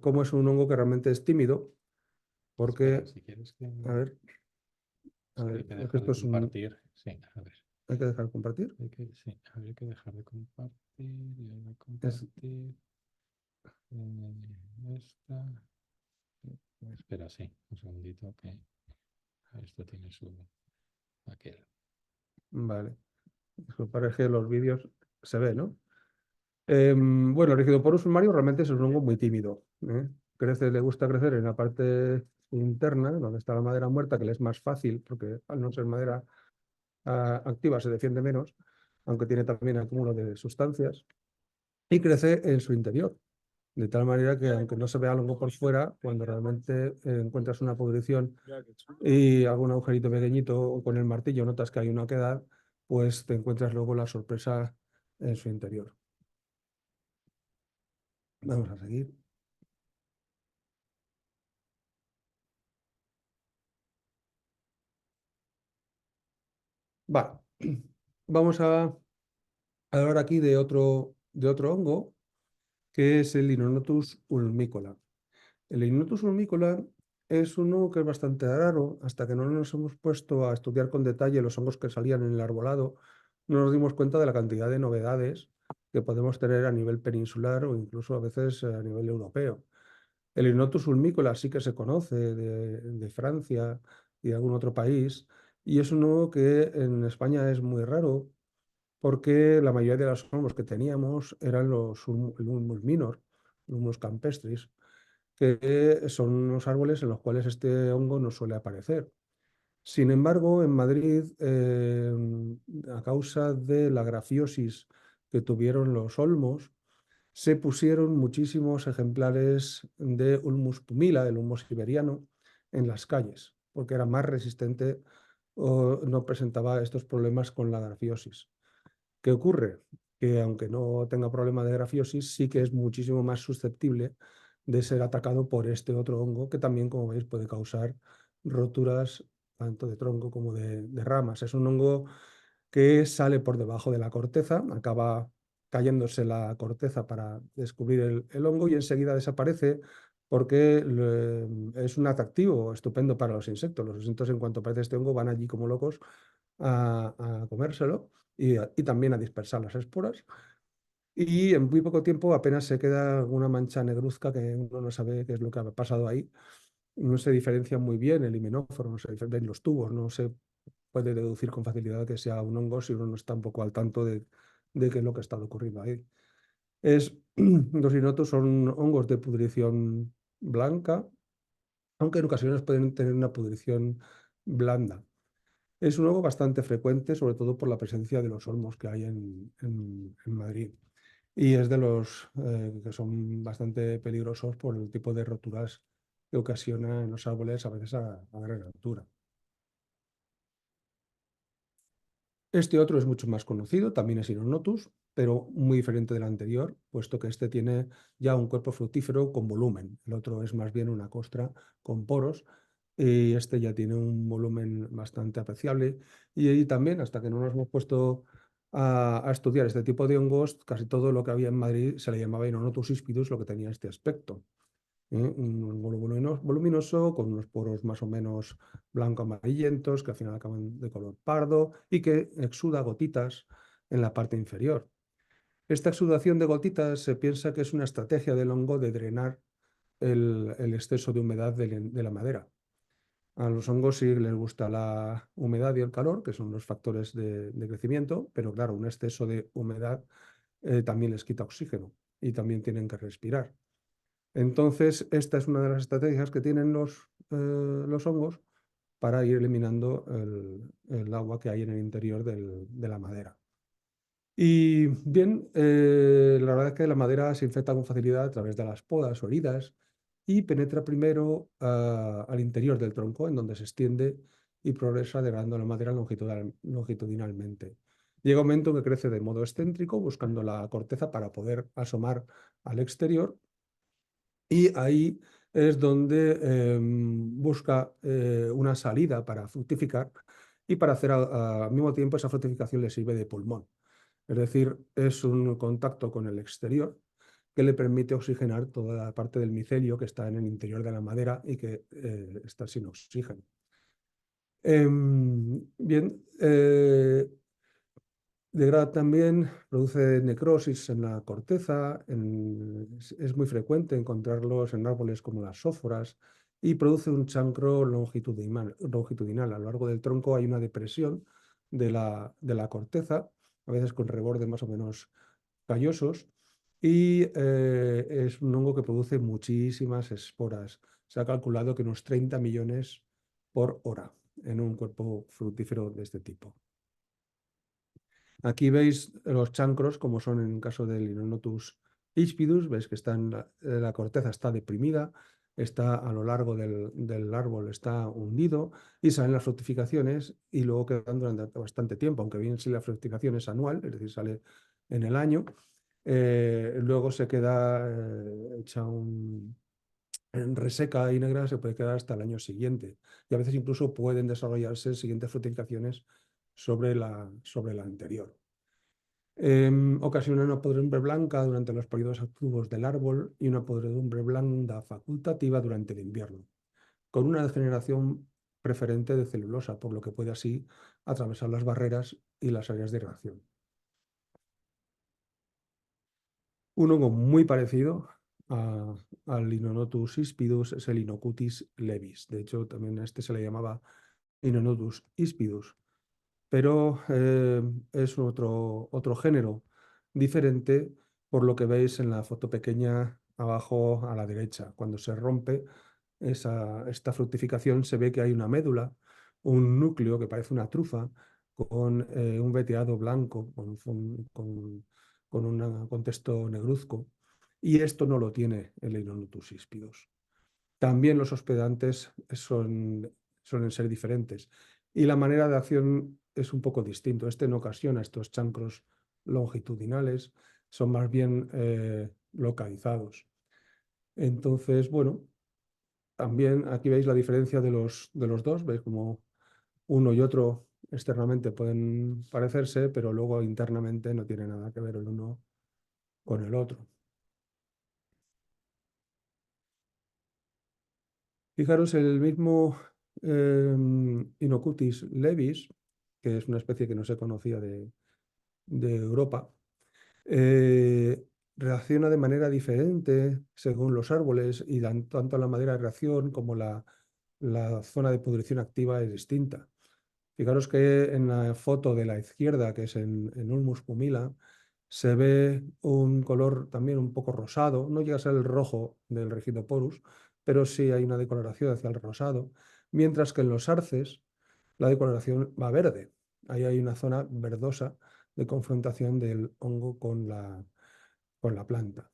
cómo es un hongo que realmente es tímido, porque, Espera, si quieres que... a ver, es que hay que es que dejar esto de compartir. Sí, a ver. hay que dejar de compartir. Sí, habría que dejar de compartir. Y ahora Es- compartir. Esta. Espera, sí, un segundito que esto tiene su aquel. Vale, disculpad, es que los vídeos se ve, ¿no? Bueno, el Rigidoporus ulmarius realmente es un hongo muy tímido, ¿eh? Le gusta crecer en la parte interna, donde está la madera muerta, que le es más fácil, porque al no ser madera activa se defiende menos, aunque tiene también acúmulo de sustancias, y crece en su interior, de tal manera que aunque no se vea el hongo por fuera, cuando realmente encuentras una pudrición y algún agujerito pequeñito, o con el martillo notas que hay una oquedad, pues te encuentras luego la sorpresa en su interior. Vamos a seguir. Vale. Vamos a hablar aquí de otro hongo, que es el Inonotus ulmicola. El Inonotus ulmicola es un hongo que es bastante raro. Hasta que no nos hemos puesto a estudiar con detalle los hongos que salían en el arbolado, no nos dimos cuenta de la cantidad de novedades que podemos tener a nivel peninsular o incluso a veces a nivel europeo. El Inonotus ulmicola sí que se conoce de Francia y de algún otro país, y es un hongo que en España es muy raro, porque la mayoría de los hongos que teníamos eran el Ulmus minor, el Ulmus campestris, que son unos árboles en los cuales este hongo no suele aparecer. Sin embargo, en Madrid, a causa de la grafiosis que tuvieron los olmos, se pusieron muchísimos ejemplares de Ulmus pumila, el Ulmus siberiano, en las calles, porque era más resistente o no presentaba estos problemas con la grafiosis. ¿Qué ocurre? Que aunque no tenga problema de grafiosis, sí que es muchísimo más susceptible de ser atacado por este otro hongo, que también, como veis, puede causar roturas tanto de tronco como de ramas. Es un hongo que sale por debajo de la corteza, acaba cayéndose la corteza para descubrir el hongo, y enseguida desaparece, porque es un atractivo estupendo para los insectos. Los insectos, en cuanto aparece este hongo, van allí como locos a comérselo, y también a dispersar las esporas. Y en muy poco tiempo apenas se queda una mancha negruzca que uno no sabe qué es lo que ha pasado ahí. No se diferencia muy bien el himenóforo, no se ven los tubos, no se puede deducir con facilidad que sea un hongo si uno no está un poco al tanto de qué es lo que está ocurriendo ahí. Los inotus son hongos de pudrición blanca, aunque en ocasiones pueden tener una pudrición blanda. Es un hongo bastante frecuente, sobre todo por la presencia de los olmos que hay en Madrid. Y es de los que son bastante peligrosos por el tipo de roturas que ocasiona en los árboles, a veces a gran altura. Este otro es mucho más conocido, también es Inonotus, pero muy diferente del anterior, puesto que este tiene ya un cuerpo fructífero con volumen. El otro es más bien una costra con poros y este ya tiene un volumen bastante apreciable. Y ahí también, hasta que no nos hemos puesto a estudiar este tipo de hongos, casi todo lo que había en Madrid se le llamaba Inonotus ispidus, lo que tenía este aspecto. Un hongo voluminoso, con unos poros más o menos blanco-amarillentos, que al final acaban de color pardo y que exuda gotitas en la parte inferior. Esta exudación de gotitas se piensa que es una estrategia del hongo de drenar el exceso de humedad de la madera. A los hongos sí les gusta la humedad y el calor, que son los factores de crecimiento, pero claro, un exceso de humedad también les quita oxígeno y también tienen que respirar. Entonces, esta es una de las estrategias que tienen los hongos para ir eliminando el agua que hay en el interior de la madera. Y bien, la verdad es que la madera se infecta con facilidad a través de las podas o heridas y penetra primero al interior del tronco, en donde se extiende y progresa degradando la madera longitudinalmente. Llega un momento en que crece de modo excéntrico, buscando la corteza para poder asomar al exterior, y ahí es donde busca una salida para fructificar, y para hacer al mismo tiempo esa fructificación le sirve de pulmón. Es decir, es un contacto con el exterior que le permite oxigenar toda la parte del micelio que está en el interior de la madera y que está sin oxígeno. Bien, degrada también, produce necrosis en la corteza, es muy frecuente encontrarlos en árboles como las sóforas, y produce un chancro longitudinal. A lo largo del tronco hay una depresión de la corteza, a veces con rebordes más o menos callosos, y es un hongo que produce muchísimas esporas. Se ha calculado que unos 30 millones por hora en un cuerpo fructífero de este tipo. Aquí veis los chancros, como son en el caso del Inonotus ispidus. Veis que la corteza está deprimida, está a lo largo del árbol, está hundido, y salen las fructificaciones y luego quedan durante bastante tiempo, aunque bien si la fructificación es anual, es decir, sale en el año, luego se queda hecha reseca y negra, se puede quedar hasta el año siguiente, y a veces incluso pueden desarrollarse siguientes fructificaciones sobre la anterior. Ocasiona una podredumbre blanca durante los periodos activos del árbol y una podredumbre blanda facultativa durante el invierno, con una degeneración preferente de celulosa, por lo que puede así atravesar las barreras y las áreas de irrigación. Un hongo muy parecido al Inonotus ispidus es el Inocutis levis. De hecho, también a este se le llamaba Inonotus ispidus, pero es otro género diferente, por lo que veis en la foto pequeña abajo a la derecha. Cuando se rompe esta fructificación, se ve que hay una médula, un núcleo que parece una trufa, con un veteado blanco, con un contexto negruzco, y esto no lo tiene el Inonotus ispidus. También los hospedantes suelen ser diferentes, y la manera de acción es un poco distinto. Este no ocasiona estos chancros longitudinales, son más bien localizados. Entonces, bueno, también aquí veis la diferencia de los dos. Veis como uno y otro externamente pueden parecerse, pero luego internamente no tiene nada que ver el uno con el otro. Fijaros, el mismo Inocutis levis, que es una especie que no se conocía de Europa, reacciona de manera diferente según los árboles, y tanto la madera de reacción como la zona de pudrición activa es distinta. Fijaros que en la foto de la izquierda, que es en Ulmus pumila, se ve un color también un poco rosado. No llega a ser el rojo del Regidoporus, pero sí hay una decoloración hacia el rosado, mientras que en los arces la decoloración va verde. Ahí hay una zona verdosa de confrontación del hongo con la planta.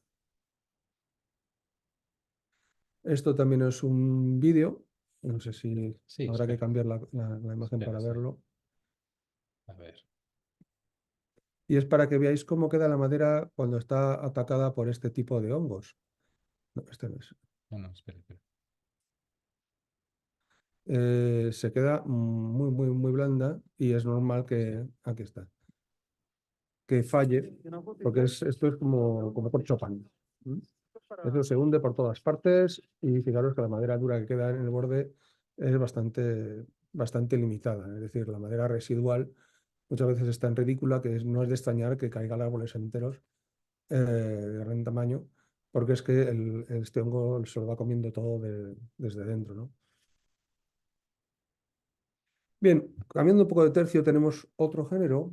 Esto también es un vídeo. No sé si Sí, habrá que espera, cambiar la imagen espera, para sí. verlo. A ver. y es para que veáis cómo queda la madera cuando está atacada por este tipo de hongos. No, este no es. No, espera, espera. Se queda muy, muy, muy blanda y es normal que, aquí está, que falle, porque esto es como corcho pan. Eso se hunde por todas partes y fijaros que la madera dura que queda en el borde es bastante limitada. Es decir, la madera residual muchas veces es tan ridícula que no es de extrañar que caigan árboles enteros de gran tamaño, porque es que este hongo se lo va comiendo todo desde dentro, ¿no? Bien, cambiando un poco de tercio, tenemos otro género.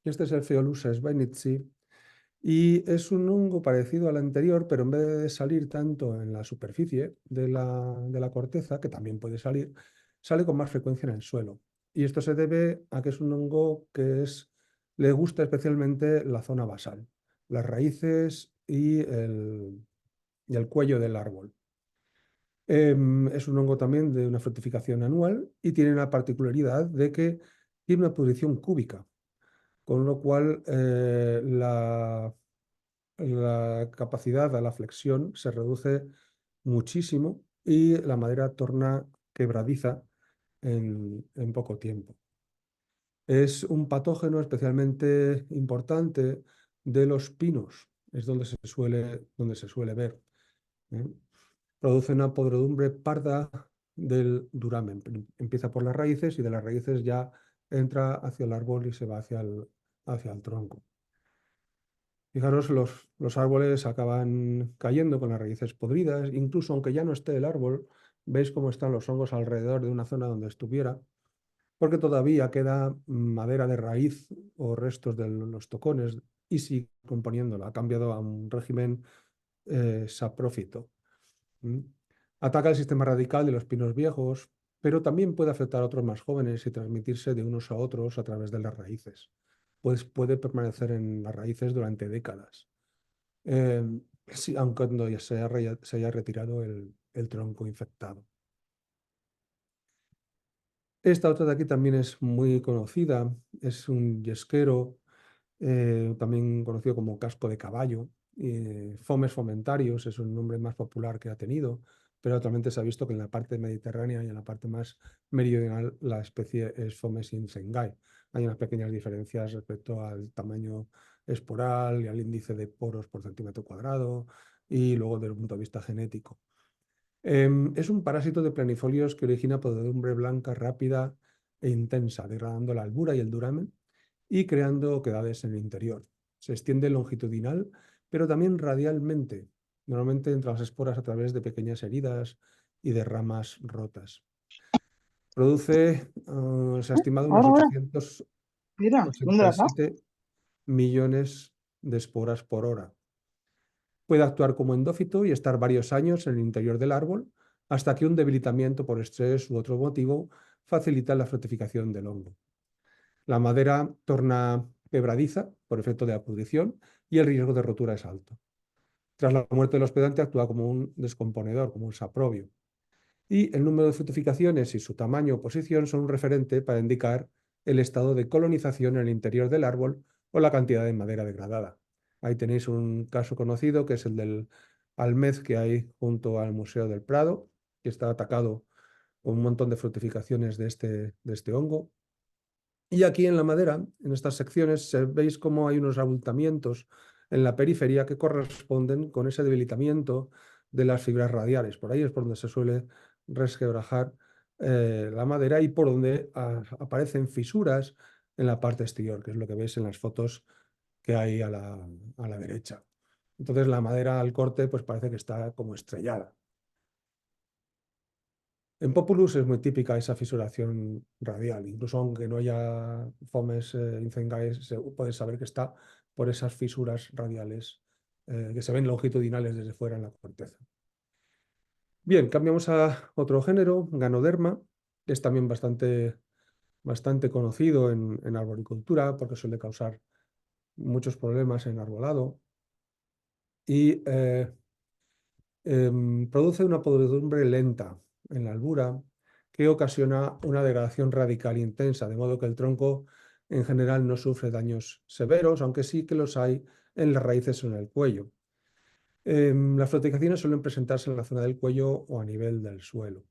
Este es el Pheolusa schweinitzi y es un hongo parecido al anterior, pero en vez de salir tanto en la superficie de la corteza, que también puede salir, sale con más frecuencia en el suelo. Y esto se debe a que es un hongo que le gusta especialmente la zona basal, las raíces y el cuello del árbol. Es un hongo también de una fructificación anual y tiene la particularidad de que tiene una pudrición cúbica, con lo cual la capacidad a la flexión se reduce muchísimo y la madera torna quebradiza en poco tiempo. Es un patógeno especialmente importante de los pinos, es donde se suele ver, ¿eh? Produce una podredumbre parda del duramen. Empieza por las raíces y de las raíces ya entra hacia el árbol y se va hacia el tronco. Fijaros, los árboles acaban cayendo con las raíces podridas, incluso aunque ya no esté el árbol, veis cómo están los hongos alrededor de una zona donde estuviera, porque todavía queda madera de raíz o restos de los tocones y sigue componiéndola. Ha cambiado a un régimen saprófito. Ataca el sistema radical de los pinos viejos, pero también puede afectar a otros más jóvenes y transmitirse de unos a otros a través de las raíces. Pues puede permanecer en las raíces durante décadas, sí, aunque cuando ya se haya retirado el tronco infectado. Esta otra de aquí también es muy conocida, es un yesquero, también conocido como casco de caballo. Fomes fomentarius es un nombre más popular que ha tenido, pero actualmente se ha visto que en la parte mediterránea y en la parte más meridional la especie es Fomes incengae. Hay unas pequeñas diferencias respecto al tamaño esporal y al índice de poros por centímetro cuadrado y luego desde el punto de vista genético. Es un parásito de planifolios que origina podredumbre blanca rápida e intensa, degradando la albura y el duramen y creando oquedades en el interior. Se extiende longitudinal, pero también radialmente, normalmente entre las esporas a través de pequeñas heridas y de ramas rotas. Produce, se ha estimado, unos Ahora, 887 millones de esporas por hora. Puede actuar como endófito y estar varios años en el interior del árbol hasta que un debilitamiento por estrés u otro motivo facilita la fructificación del hongo. La madera torna quebradiza por efecto de la pudrición y el riesgo de rotura es alto. Tras la muerte del hospedante actúa como un descomponedor, como un saprobio. Y el número de fructificaciones y su tamaño o posición son un referente para indicar el estado de colonización en el interior del árbol o la cantidad de madera degradada. Ahí tenéis un caso conocido que es el del almez que hay junto al Museo del Prado, que está atacado con un montón de fructificaciones de este hongo. Y aquí en la madera, en estas secciones, veis cómo hay unos abultamientos en la periferia que corresponden con ese debilitamiento de las fibras radiales. Por ahí es por donde se suele resquebrajar la madera y por donde aparecen fisuras en la parte exterior, que es lo que veis en las fotos que hay a la derecha. Entonces la madera al corte pues parece que está como estrellada. En Populus es muy típica esa fisuración radial, incluso aunque no haya Fomes incengae, se puede saber que está por esas fisuras radiales que se ven longitudinales desde fuera en la corteza. Bien, cambiamos a otro género, Ganoderma, que es también bastante conocido en arboricultura porque suele causar muchos problemas en arbolado y produce una podredumbre lenta en la albura que ocasiona una degradación radical intensa, de modo que el tronco en general no sufre daños severos, aunque sí que los hay en las raíces o en el cuello. Las frutificaciones suelen presentarse en la zona del cuello o a nivel del suelo.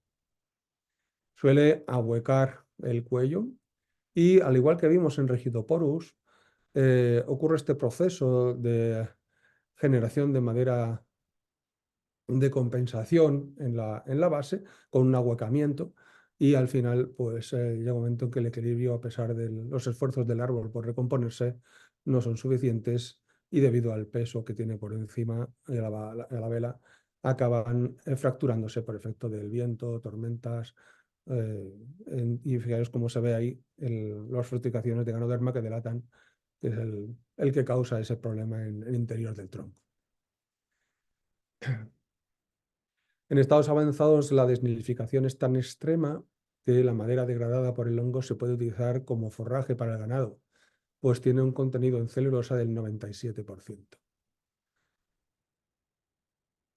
Suele ahuecar el cuello y, al igual que vimos en Regidoporus, ocurre este proceso de generación de madera de compensación en la base con un ahuecamiento, y al final pues llega un momento en que el equilibrio, a pesar de los esfuerzos del árbol por recomponerse, no son suficientes, y debido al peso que tiene por encima de la vela acaban fracturándose por efecto del viento, tormentas, y fijaros cómo se ve ahí las frutificaciones de Ganoderma que delatan que es el que causa ese problema en el interior del tronco. En estados avanzados, la desnidificación es tan extrema que la madera degradada por el hongo se puede utilizar como forraje para el ganado, pues tiene un contenido en celulosa del 97%.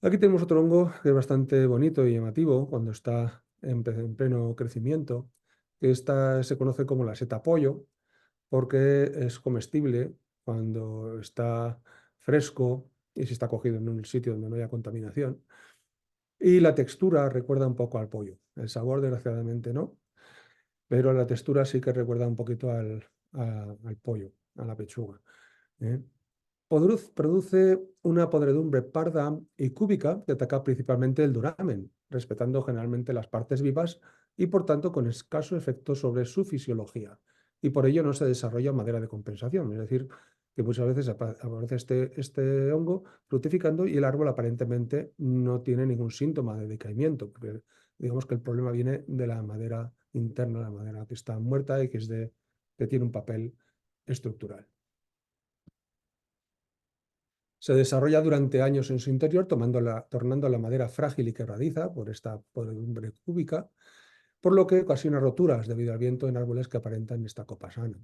Aquí tenemos otro hongo que es bastante bonito y llamativo cuando está en pleno crecimiento, que se conoce como la seta pollo, porque es comestible cuando está fresco y si está cogido en un sitio donde no haya contaminación. Y la textura recuerda un poco al pollo. El sabor, desgraciadamente, no, pero la textura sí que recuerda un poquito al pollo, a la pechuga. Produce una podredumbre parda y cúbica que ataca principalmente el duramen, respetando generalmente las partes vivas y, por tanto, con escaso efecto sobre su fisiología. Y por ello no se desarrolla madera de compensación, es decir, que muchas veces aparece este hongo fructificando y el árbol aparentemente no tiene ningún síntoma de decaimiento, porque digamos que el problema viene de la madera interna, la madera que está muerta y que tiene un papel estructural. Se desarrolla durante años en su interior, tornando la madera frágil y quebradiza por esta podredumbre cúbica, por lo que ocasiona roturas debido al viento en árboles que aparentan esta copa sana.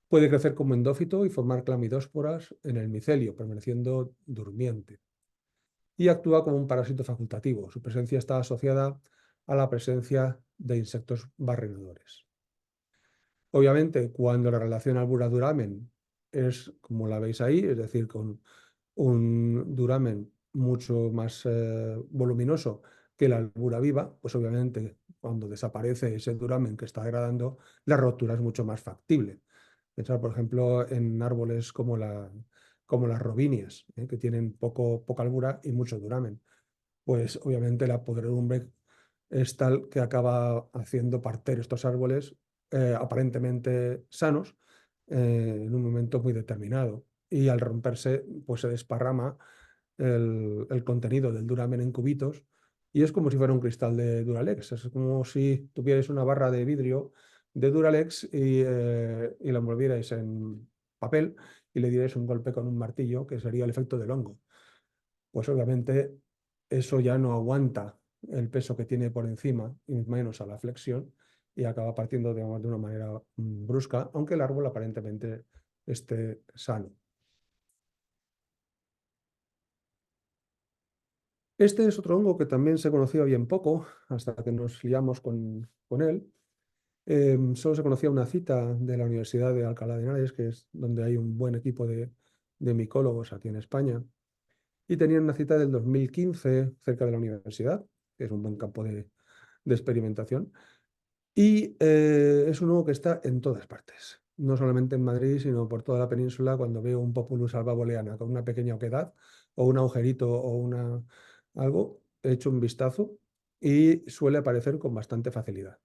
Puede crecer como endófito y formar clamidósporas en el micelio, permaneciendo durmiente. Y actúa como un parásito facultativo. Su presencia está asociada a la presencia de insectos barrenadores. Obviamente, cuando la relación albura-duramen es como la veis ahí, es decir, con un duramen mucho más voluminoso que la albura viva, pues obviamente cuando desaparece ese duramen que está degradando, la rotura es mucho más factible. Pensar, por ejemplo, en árboles como las robinias, que tienen poca albura y mucho duramen. Pues obviamente la podredumbre es tal que acaba haciendo parter estos árboles aparentemente sanos en un momento muy determinado. Y al romperse, pues se desparrama el contenido del duramen en cubitos, y es como si fuera un cristal de Duralex. Es como si tuvierais una barra de vidrio de Duralex y la envolvierais en papel y le dierais un golpe con un martillo, que sería el efecto del hongo. Pues obviamente eso ya no aguanta el peso que tiene por encima, y menos a la flexión, y acaba partiendo de una manera brusca, aunque el árbol aparentemente esté sano. Este es otro hongo que también se conocía bien poco, hasta que nos liamos con él. Solo se conocía una cita de la Universidad de Alcalá de Henares, que es donde hay un buen equipo de micólogos aquí en España, y tenían una cita del 2015 cerca de la universidad, que es un buen campo de experimentación, y es un hongo que está en todas partes, no solamente en Madrid, sino por toda la península. Cuando veo un Populus alba booleana con una pequeña oquedad o un agujerito o algo, he hecho un vistazo y suele aparecer con bastante facilidad.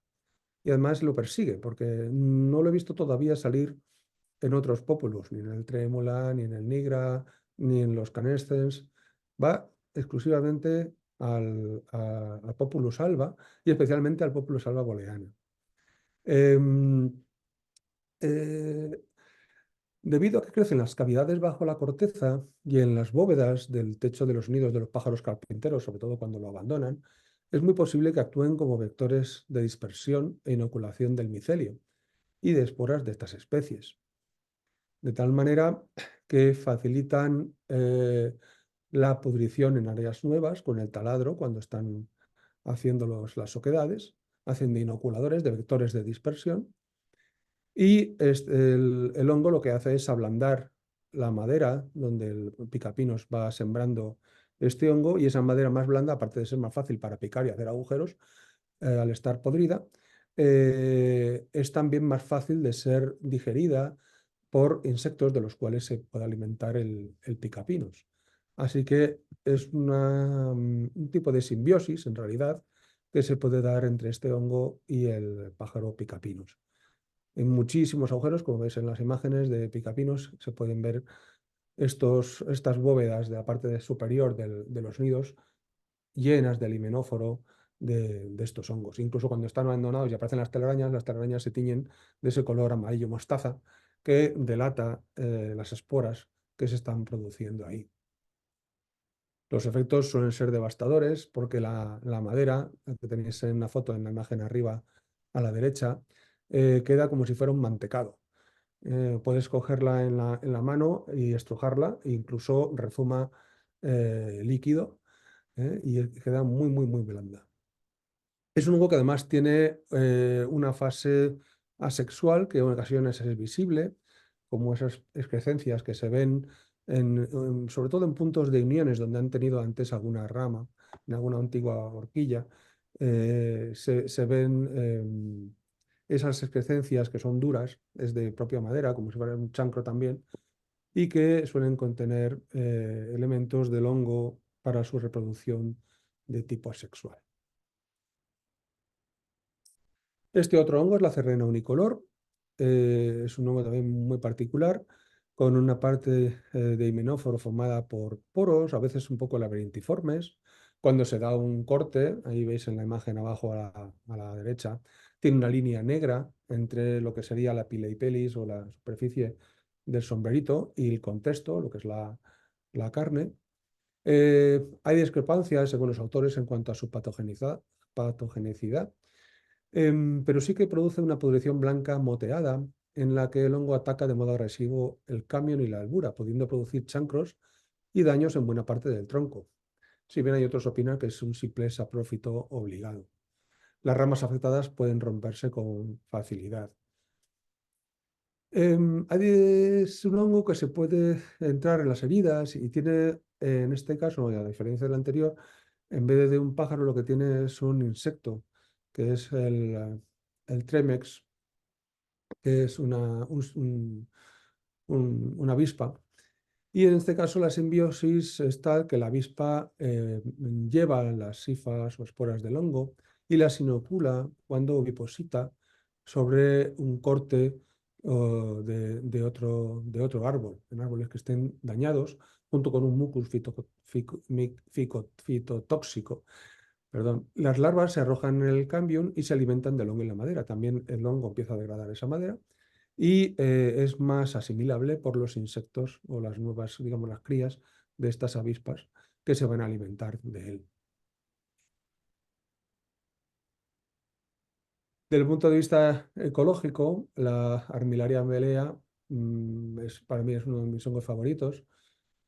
Y además lo persigue, porque no lo he visto todavía salir en otros Populus, ni en el Trémola, ni en el Nigra, ni en los Canescens. Va exclusivamente al Populus alba, y especialmente al Populus alba booleana. Debido a que crecen las cavidades bajo la corteza y en las bóvedas del techo de los nidos de los pájaros carpinteros, sobre todo cuando lo abandonan, es muy posible que actúen como vectores de dispersión e inoculación del micelio y de esporas de estas especies. De tal manera que facilitan la pudrición en áreas nuevas con el taladro cuando están haciendo las oquedades, hacen de inoculadores, de vectores de dispersión, Y el hongo lo que hace es ablandar la madera donde el picapinos va sembrando este hongo, y esa madera más blanda, aparte de ser más fácil para picar y hacer agujeros, al estar podrida, es también más fácil de ser digerida por insectos de los cuales se puede alimentar el picapinos. Así que es un tipo de simbiosis, en realidad, que se puede dar entre este hongo y el pájaro picapinos. En muchísimos agujeros, como veis en las imágenes de picapinos, se pueden ver estas bóvedas de la parte superior de los nidos llenas de himenóforo de estos hongos. Incluso cuando están abandonados y aparecen las telarañas se tiñen de ese color amarillo mostaza que delata las esporas que se están produciendo ahí. Los efectos suelen ser devastadores porque la madera, que tenéis en la foto, en la imagen arriba a la derecha, queda como si fuera un mantecado. Puedes cogerla en la mano y estrujarla, e incluso rezuma líquido, y queda muy, muy, muy blanda. Es un hongo que además tiene una fase asexual que en ocasiones es visible, como esas excrescencias que se ven sobre todo en puntos de uniones donde han tenido antes alguna rama, en alguna antigua horquilla, se ven esas excrescencias que son duras, es de propia madera, como si fuera un chancro también, y que suelen contener elementos del hongo para su reproducción de tipo asexual. Este otro hongo es la cerrena unicolor. Es un hongo también muy particular, con una parte de himenóforo formada por poros, a veces un poco laberintiformes. Cuando se da un corte, ahí veis en la imagen abajo a la derecha, tiene una línea negra entre lo que sería la pila y pelis o la superficie del sombrerito y el contexto, lo que es la carne. Hay discrepancias según los autores en cuanto a su patogenicidad, pero sí que produce una pudrición blanca moteada en la que el hongo ataca de modo agresivo el cámion y la albura, pudiendo producir chancros y daños en buena parte del tronco. Si bien hay otros que opinan que es un simple saprófito obligado. Las ramas afectadas pueden romperse con facilidad. Es un hongo que se puede entrar en las heridas y tiene, en este caso, a diferencia del anterior, en vez de un pájaro lo que tiene es un insecto, que es el Tremex, que es una avispa. Y en este caso la simbiosis es tal que la avispa lleva las hifas o esporas del hongo y las inocula cuando oviposita sobre un corte de otro árbol, en árboles que estén dañados, junto con un mucus fitotóxico. Perdón. Las larvas se arrojan en el cambium y se alimentan del hongo en la madera. También el hongo empieza a degradar esa madera y es más asimilable por los insectos o las nuevas, digamos, las crías de estas avispas que se van a alimentar de él. Desde el punto de vista ecológico, la Armillaria melea para mí es uno de mis hongos favoritos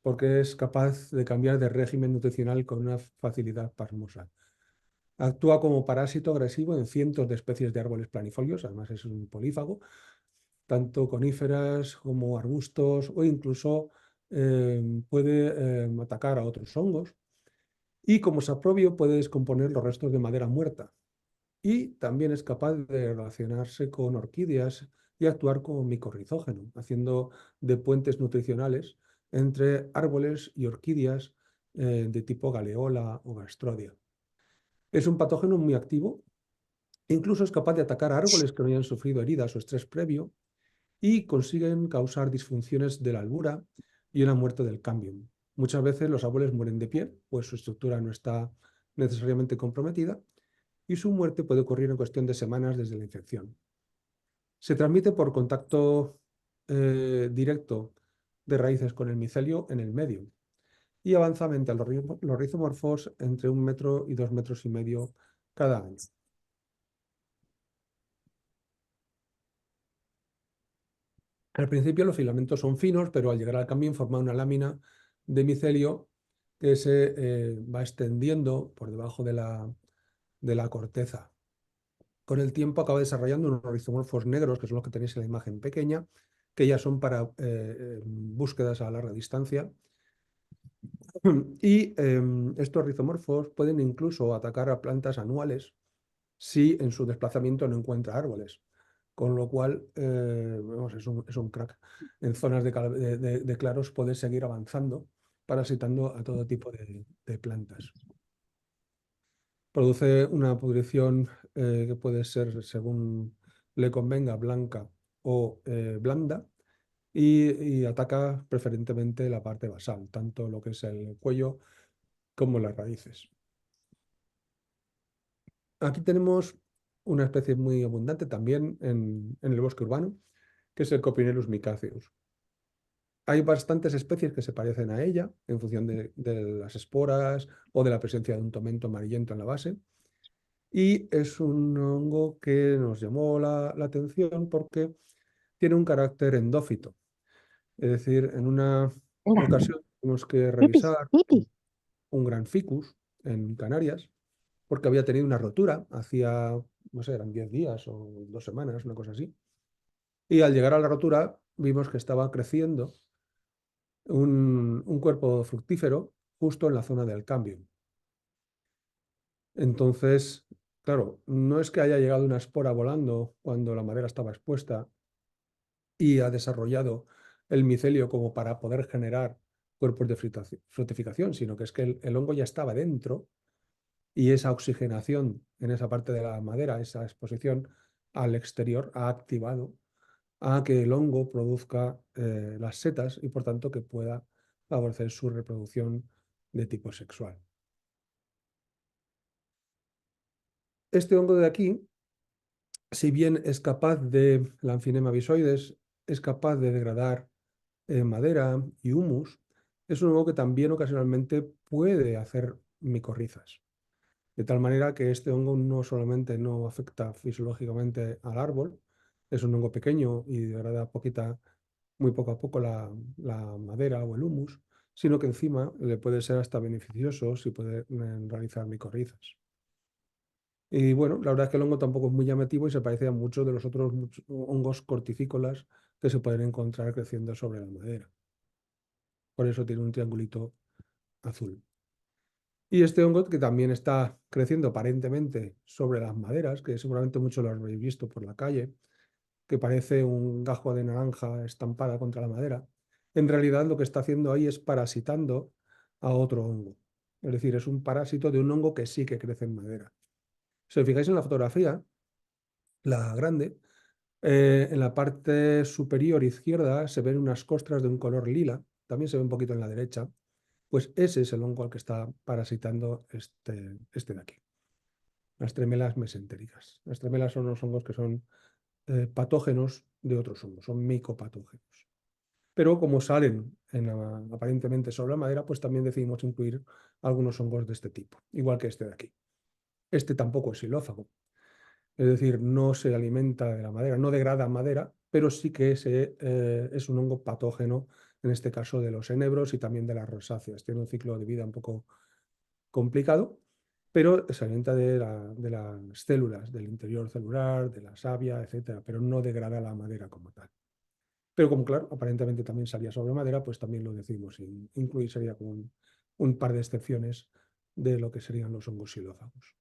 porque es capaz de cambiar de régimen nutricional con una facilidad pasmosa. Actúa como parásito agresivo en cientos de especies de árboles planifolios, además es un polífago, tanto coníferas como arbustos, o incluso puede atacar a otros hongos. Y como saprobio puede descomponer los restos de madera muerta. Y también es capaz de relacionarse con orquídeas y actuar como micorrizógeno, haciendo de puentes nutricionales entre árboles y orquídeas de tipo galeola o gastrodia. Es un patógeno muy activo, incluso es capaz de atacar a árboles que no hayan sufrido heridas o estrés previo y consiguen causar disfunciones de la albura y una muerte del cámbium. Muchas veces los árboles mueren de pie, pues su estructura no está necesariamente comprometida y su muerte puede ocurrir en cuestión de semanas desde la infección. Se transmite por contacto directo de raíces con el micelio en el medio y avanza mediante los rizomorfos entre 1 metro y 2,5 metros cada año. Al principio los filamentos son finos, pero al llegar al cámbium forma una lámina de micelio que se va extendiendo por debajo de la corteza. Con el tiempo acaba desarrollando unos rizomorfos negros, que son los que tenéis en la imagen pequeña, que ya son para búsquedas a larga distancia. Y estos rizomorfos pueden incluso atacar a plantas anuales si en su desplazamiento no encuentra árboles. Con lo cual, vamos, es un crack. En zonas de claros puede seguir avanzando, parasitando a todo tipo de plantas. Produce una pudrición que puede ser, según le convenga, blanca o blanda, y ataca preferentemente la parte basal, tanto lo que es el cuello como las raíces. Aquí tenemos una especie muy abundante también en el bosque urbano, que es el Coprinellus micaceus. Hay bastantes especies que se parecen a ella en función de las esporas o de la presencia de un tomento amarillento en la base. Y es un hongo que nos llamó la atención porque tiene un carácter endófito. Es decir, en una ocasión tuvimos que revisar un gran ficus en Canarias porque había tenido una rotura hacía, no sé, eran 10 días o 2 semanas, una cosa así. Y al llegar a la rotura vimos que estaba creciendo un cuerpo fructífero justo en la zona del cambio. Entonces, claro, no es que haya llegado una espora volando cuando la madera estaba expuesta y ha desarrollado el micelio como para poder generar cuerpos de fructificación, sino que es que el hongo ya estaba dentro y esa oxigenación en esa parte de la madera, esa exposición al exterior, ha activado a que el hongo produzca las setas y por tanto que pueda favorecer su reproducción de tipo sexual. Este hongo de aquí, si bien es capaz de, la Amphinema visoides, es capaz de degradar madera y humus, es un hongo que también ocasionalmente puede hacer micorrizas. De tal manera que este hongo no solamente no afecta fisiológicamente al árbol, es un hongo pequeño y degrada muy poco a poco la madera o el humus, sino que encima le puede ser hasta beneficioso si puede realizar micorrizas. Y bueno, la verdad es que el hongo tampoco es muy llamativo y se parece a muchos de los otros hongos corticícolas que se pueden encontrar creciendo sobre la madera. Por eso tiene un triangulito azul. Y este hongo que también está creciendo aparentemente sobre las maderas, que seguramente muchos lo habréis visto por la calle, que parece un gajo de naranja estampada contra la madera, en realidad lo que está haciendo ahí es parasitando a otro hongo. Es decir, es un parásito de un hongo que sí que crece en madera. Si os fijáis en la fotografía, la grande, en la parte superior izquierda se ven unas costras de un color lila, también se ve un poquito en la derecha, pues ese es el hongo al que está parasitando este de aquí. Las tremelas mesentéricas. Las tremelas son unos hongos que son patógenos de otros hongos, son micopatógenos. Pero como salen aparentemente sobre la madera, pues también decidimos incluir algunos hongos de este tipo, igual que este de aquí. Este tampoco es xilófago, es decir, no se alimenta de la madera, no degrada madera, pero sí que es un hongo patógeno, en este caso de los enebros y también de las rosáceas. Tiene un ciclo de vida un poco complicado, pero se alimenta de las células, del interior celular, de la savia, etcétera, pero no degrada la madera como tal. Pero como claro, aparentemente también salía sobre madera, pues también lo decidimos incluir, sería como un par de excepciones de lo que serían los hongos xilófagos.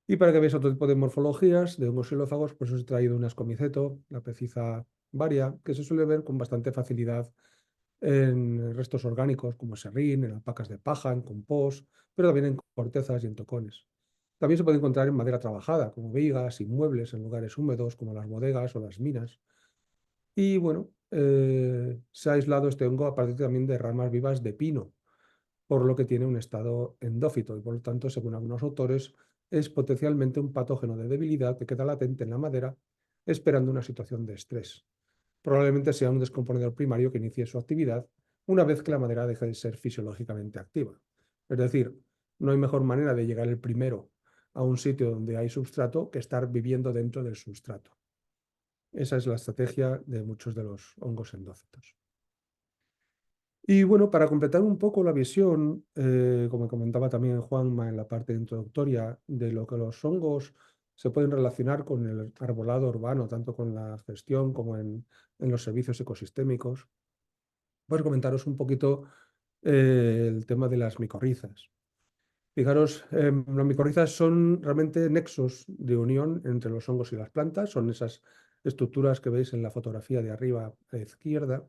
Y para que veáis otro tipo de morfologías de hongos xilófagos, pues os he traído un ascomiceto, la Peciza varia, que se suele ver con bastante facilidad en restos orgánicos como serrín, en alpacas de paja, en compost, pero también en cortezas y en tocones. También se puede encontrar en madera trabajada, como vigas y muebles en lugares húmedos como las bodegas o las minas. Y bueno, se ha aislado este hongo a partir también de ramas vivas de pino, por lo que tiene un estado endófito y por lo tanto, según algunos autores, es potencialmente un patógeno de debilidad que queda latente en la madera esperando una situación de estrés. Probablemente sea un descomponedor primario que inicie su actividad una vez que la madera deje de ser fisiológicamente activa. Es decir, no hay mejor manera de llegar el primero a un sitio donde hay substrato que estar viviendo dentro del substrato. Esa es la estrategia de muchos de los hongos endófitos. Y bueno, para completar un poco la visión, como comentaba también Juanma en la parte introductoria, de lo que los hongos se pueden relacionar con el arbolado urbano, tanto con la gestión como en los servicios ecosistémicos, pues comentaros un poquito el tema de las micorrizas. Fijaros, las micorrizas son realmente nexos de unión entre los hongos y las plantas, son esas estructuras que veis en la fotografía de arriba a la izquierda,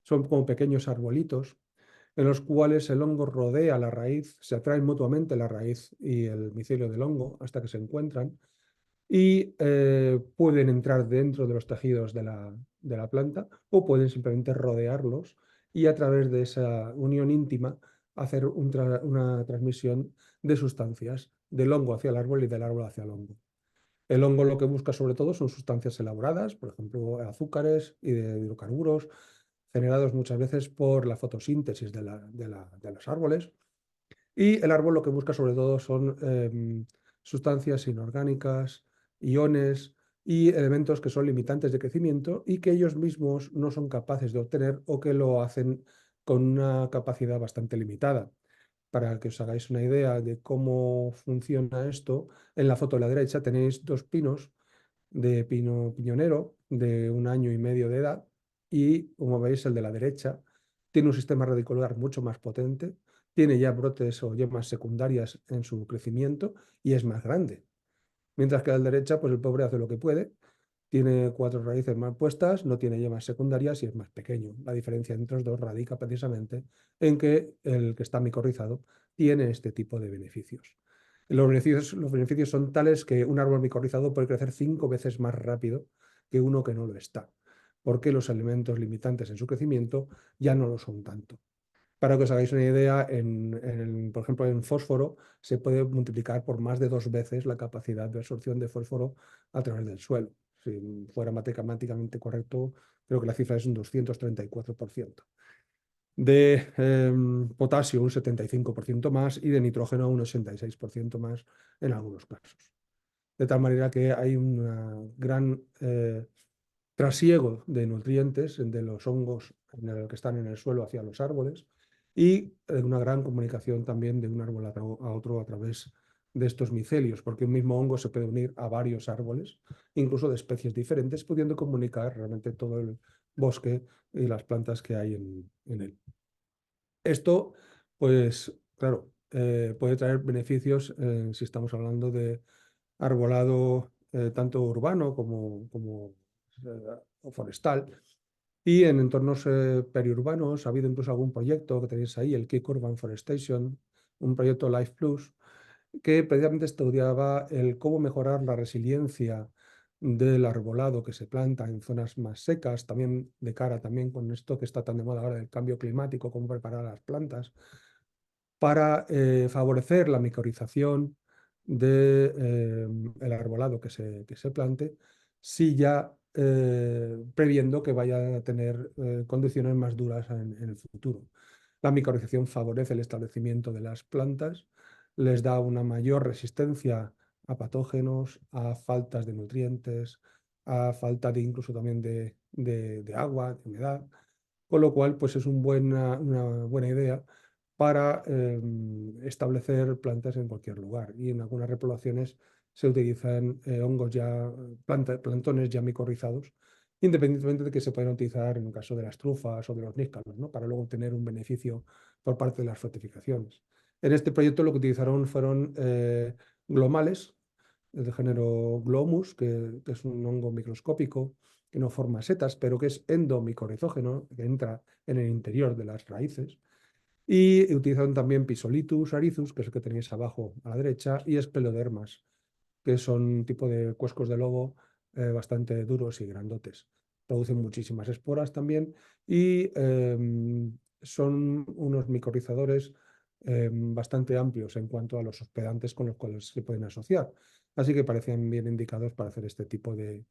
son como pequeños arbolitos en los cuales el hongo rodea la raíz, se atraen mutuamente la raíz y el micelio del hongo hasta que se encuentran y pueden entrar dentro de los tejidos de la planta o pueden simplemente rodearlos y a través de esa unión íntima hacer una transmisión de sustancias del hongo hacia el árbol y del árbol hacia el hongo. El hongo lo que busca sobre todo son sustancias elaboradas, por ejemplo, azúcares y de hidrocarburos, generados muchas veces por la fotosíntesis de los árboles. Y el árbol lo que busca sobre todo son sustancias inorgánicas, iones y elementos que son limitantes de crecimiento y que ellos mismos no son capaces de obtener o que lo hacen con una capacidad bastante limitada. Para que os hagáis una idea de cómo funciona esto, en la foto de la derecha tenéis dos pinos de pino piñonero de 1 año y medio de edad y, como veis, el de la derecha tiene un sistema radicular mucho más potente, tiene ya brotes o yemas secundarias en su crecimiento y es más grande. Mientras que a la derecha, pues el pobre hace lo que puede, tiene 4 raíces más puestas, no tiene yemas secundarias y es más pequeño. La diferencia entre los dos radica precisamente en que el que está micorrizado tiene este tipo de beneficios. Los beneficios son tales que un árbol micorrizado puede crecer 5 veces más rápido que uno que no lo está, porque los elementos limitantes en su crecimiento ya no lo son tanto. Para que os hagáis una idea, por ejemplo, en fósforo se puede multiplicar por más de 2 veces la capacidad de absorción de fósforo a través del suelo. Si fuera matemáticamente correcto, creo que la cifra es un 234%. De potasio un 75% más y de nitrógeno un 86% más en algunos casos. De tal manera que hay un gran trasiego de nutrientes de los hongos que están en el suelo hacia los árboles y una gran comunicación también de un árbol a otro a través de estos micelios, porque un mismo hongo se puede unir a varios árboles, incluso de especies diferentes, pudiendo comunicar realmente todo el bosque y las plantas que hay en él. Esto, pues, claro, puede traer beneficios si estamos hablando de arbolado tanto urbano como forestal. Y en entornos periurbanos ha habido incluso algún proyecto que tenéis ahí, el Keep Urban Forestation, un proyecto Life Plus, que precisamente estudiaba el cómo mejorar la resiliencia del arbolado que se planta en zonas más secas, también de cara también con esto que está tan de moda ahora del cambio climático, cómo preparar las plantas, para favorecer la micorización del arbolado que se plante, si ya previendo que vaya a tener condiciones más duras en el futuro. La micorización favorece el establecimiento de las plantas, les da una mayor resistencia a patógenos, a faltas de nutrientes, a falta de incluso también de agua, de humedad, con lo cual pues es una buena idea para establecer plantas en cualquier lugar. Y en algunas repoblaciones se utilizan hongos ya, plantones ya micorrizados, independientemente de que se puedan utilizar en el caso de las trufas o de los níscalos, ¿no? Para luego tener un beneficio por parte de las fortificaciones. En este proyecto lo que utilizaron fueron glomales, del género Glomus, que es un hongo microscópico que no forma setas, pero que es endomicorrizógeno, que entra en el interior de las raíces. Y utilizaron también Pisolitus arizus, que es el que tenéis abajo a la derecha, y Speleodermas, que son un tipo de cuescos de lobo bastante duros y grandotes. Producen muchísimas esporas también y son unos micorrizadores bastante amplios en cuanto a los hospedantes con los cuales se pueden asociar. Así que parecían bien indicados para hacer este tipo de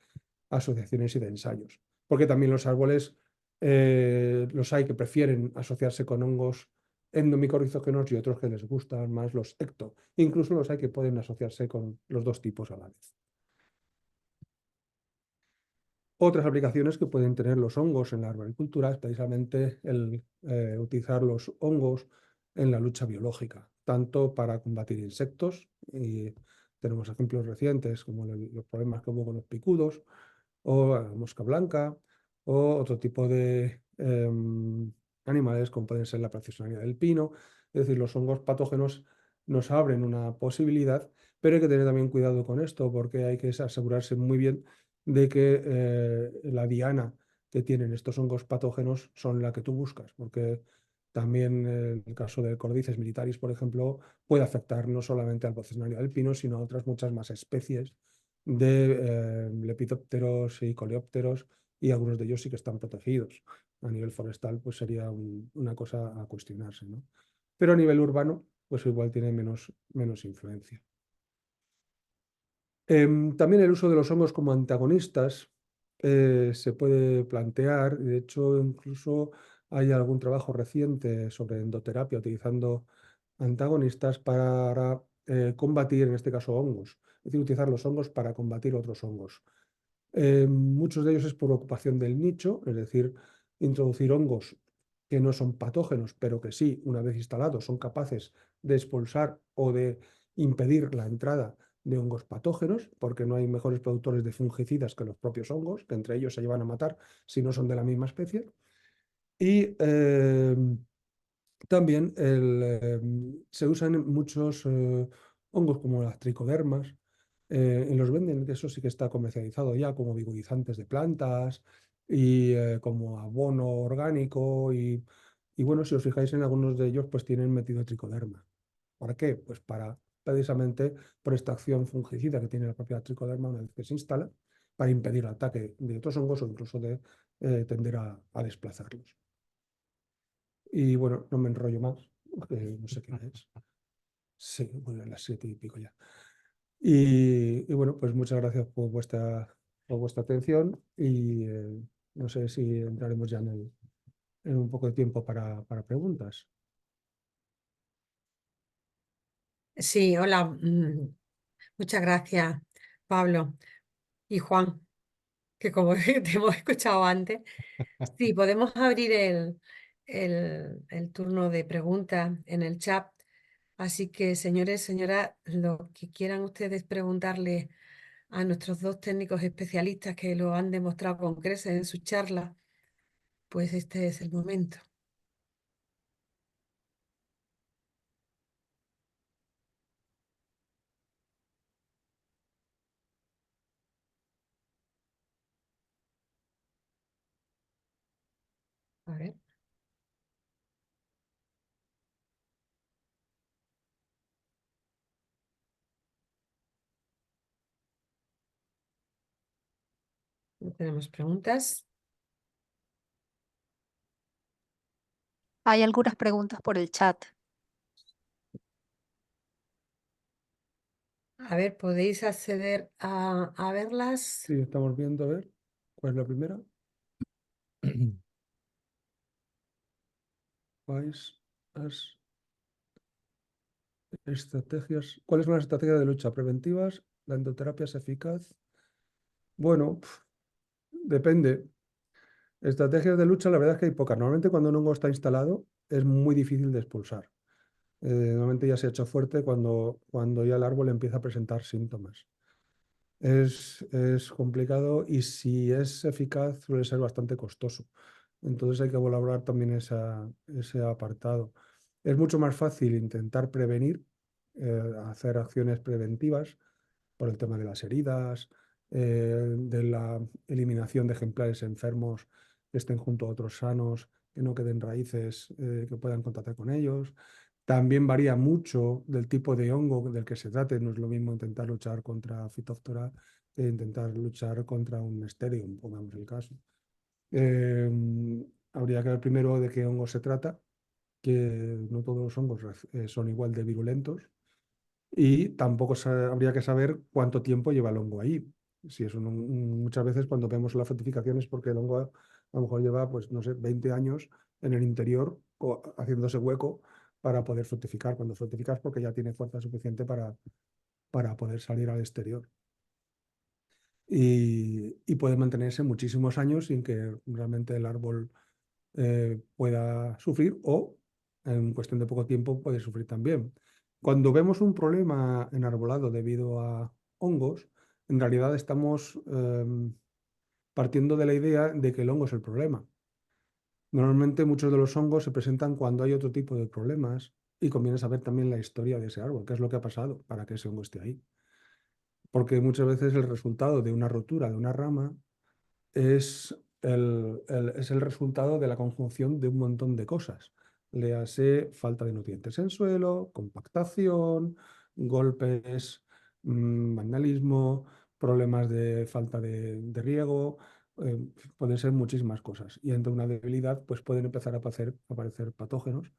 asociaciones y de ensayos. Porque también los árboles los hay que prefieren asociarse con hongos endomicorrizógenos y otros que les gustan más los ecto. Incluso los hay que pueden asociarse con los dos tipos a la vez. Otras aplicaciones que pueden tener los hongos en la arboricultura es precisamente el utilizar los hongos en la lucha biológica, tanto para combatir insectos, y tenemos ejemplos recientes como los problemas que hubo con los picudos, o la mosca blanca, o otro tipo de animales como pueden ser la precisionaria del pino. Es decir, los hongos patógenos nos abren una posibilidad, pero hay que tener también cuidado con esto porque hay que asegurarse muy bien de que la diana que tienen estos hongos patógenos son la que tú buscas, porque también en el caso del Cordyceps militaris, por ejemplo, puede afectar no solamente al prociosaurio del pino, sino a otras muchas más especies de lepidópteros y coleópteros, y algunos de ellos sí que están protegidos. A nivel forestal, pues sería una cosa a cuestionarse, ¿no? Pero a nivel urbano, pues igual tiene menos influencia. También el uso de los hongos como antagonistas se puede plantear. De hecho, incluso hay algún trabajo reciente sobre endoterapia utilizando antagonistas para combatir, en este caso, hongos. Es decir, utilizar los hongos para combatir otros hongos. Muchos de ellos es por ocupación del nicho, es decir, introducir hongos que no son patógenos, pero que sí, una vez instalados, son capaces de expulsar o de impedir la entrada de hongos patógenos, porque no hay mejores productores de fungicidas que los propios hongos, que entre ellos se llevan a matar si no son de la misma especie. Y también se usan muchos hongos como las tricodermas, los venden, que eso sí que está comercializado ya como vigorizantes de plantas y como abono orgánico y bueno, si os fijáis en algunos de ellos pues tienen metido tricoderma. ¿Para qué? Pues para precisamente por esta acción fungicida que tiene la propia tricoderma una vez que se instala, para impedir el ataque de otros hongos o incluso de tender a desplazarlos. Y bueno, no me enrollo más, porque no sé qué es. Sí, bueno, a las 7:00 ya. Y bueno, pues muchas gracias por vuestra atención y no sé si entraremos ya en un poco de tiempo para preguntas. Sí, hola. Muchas gracias, Pablo y Juan, que como te hemos escuchado antes, sí, podemos abrir el turno de preguntas en el chat. Así que, señores, señoras, lo que quieran ustedes preguntarle a nuestros dos técnicos especialistas que lo han demostrado con creces en sus charlas, pues este es el momento. A ver. ¿No tenemos preguntas? Hay algunas preguntas por el chat. A ver, ¿podéis acceder a verlas? Sí, estamos viendo, a ver, ¿cuál es la primera? ¿Cuáles son las estrategias de lucha preventivas? ¿La endoterapia es eficaz? Bueno, depende. Estrategias de lucha, la verdad es que hay pocas. Normalmente cuando un hongo está instalado es muy difícil de expulsar. Normalmente ya se ha hecho fuerte cuando ya el árbol empieza a presentar síntomas. Es complicado y si es eficaz suele ser bastante costoso. Entonces hay que valorar también ese apartado. Es mucho más fácil intentar prevenir, hacer acciones preventivas por el tema de las heridas, de la eliminación de ejemplares enfermos que estén junto a otros sanos, que no queden raíces que puedan contactar con ellos. También varía mucho del tipo de hongo del que se trate. No es lo mismo intentar luchar contra Phytophthora que intentar luchar contra un Mysterium, pongamos el caso. Habría que ver primero de qué hongo se trata, que no todos los hongos son igual de virulentos, y tampoco habría que saber cuánto tiempo lleva el hongo ahí. Si es muchas veces cuando vemos la fructificación es porque el hongo a lo mejor lleva, pues no sé, 20 años en el interior haciéndose hueco para poder fructificar. Cuando fructifica es porque ya tiene fuerza suficiente para poder salir al exterior. y puede mantenerse muchísimos años sin que realmente el árbol pueda sufrir o en cuestión de poco tiempo puede sufrir también. Cuando vemos un problema enarbolado debido a hongos, en realidad estamos partiendo de la idea de que el hongo es el problema. Normalmente muchos de los hongos se presentan cuando hay otro tipo de problemas y conviene saber también la historia de ese árbol, qué es lo que ha pasado para que ese hongo esté ahí. Porque muchas veces el resultado de una rotura de una rama es es el resultado de la conjunción de un montón de cosas. Léase falta de nutrientes en suelo, compactación, golpes, vandalismo, problemas de falta de riego, pueden ser muchísimas cosas. Y ante una debilidad, pues pueden empezar a aparecer patógenos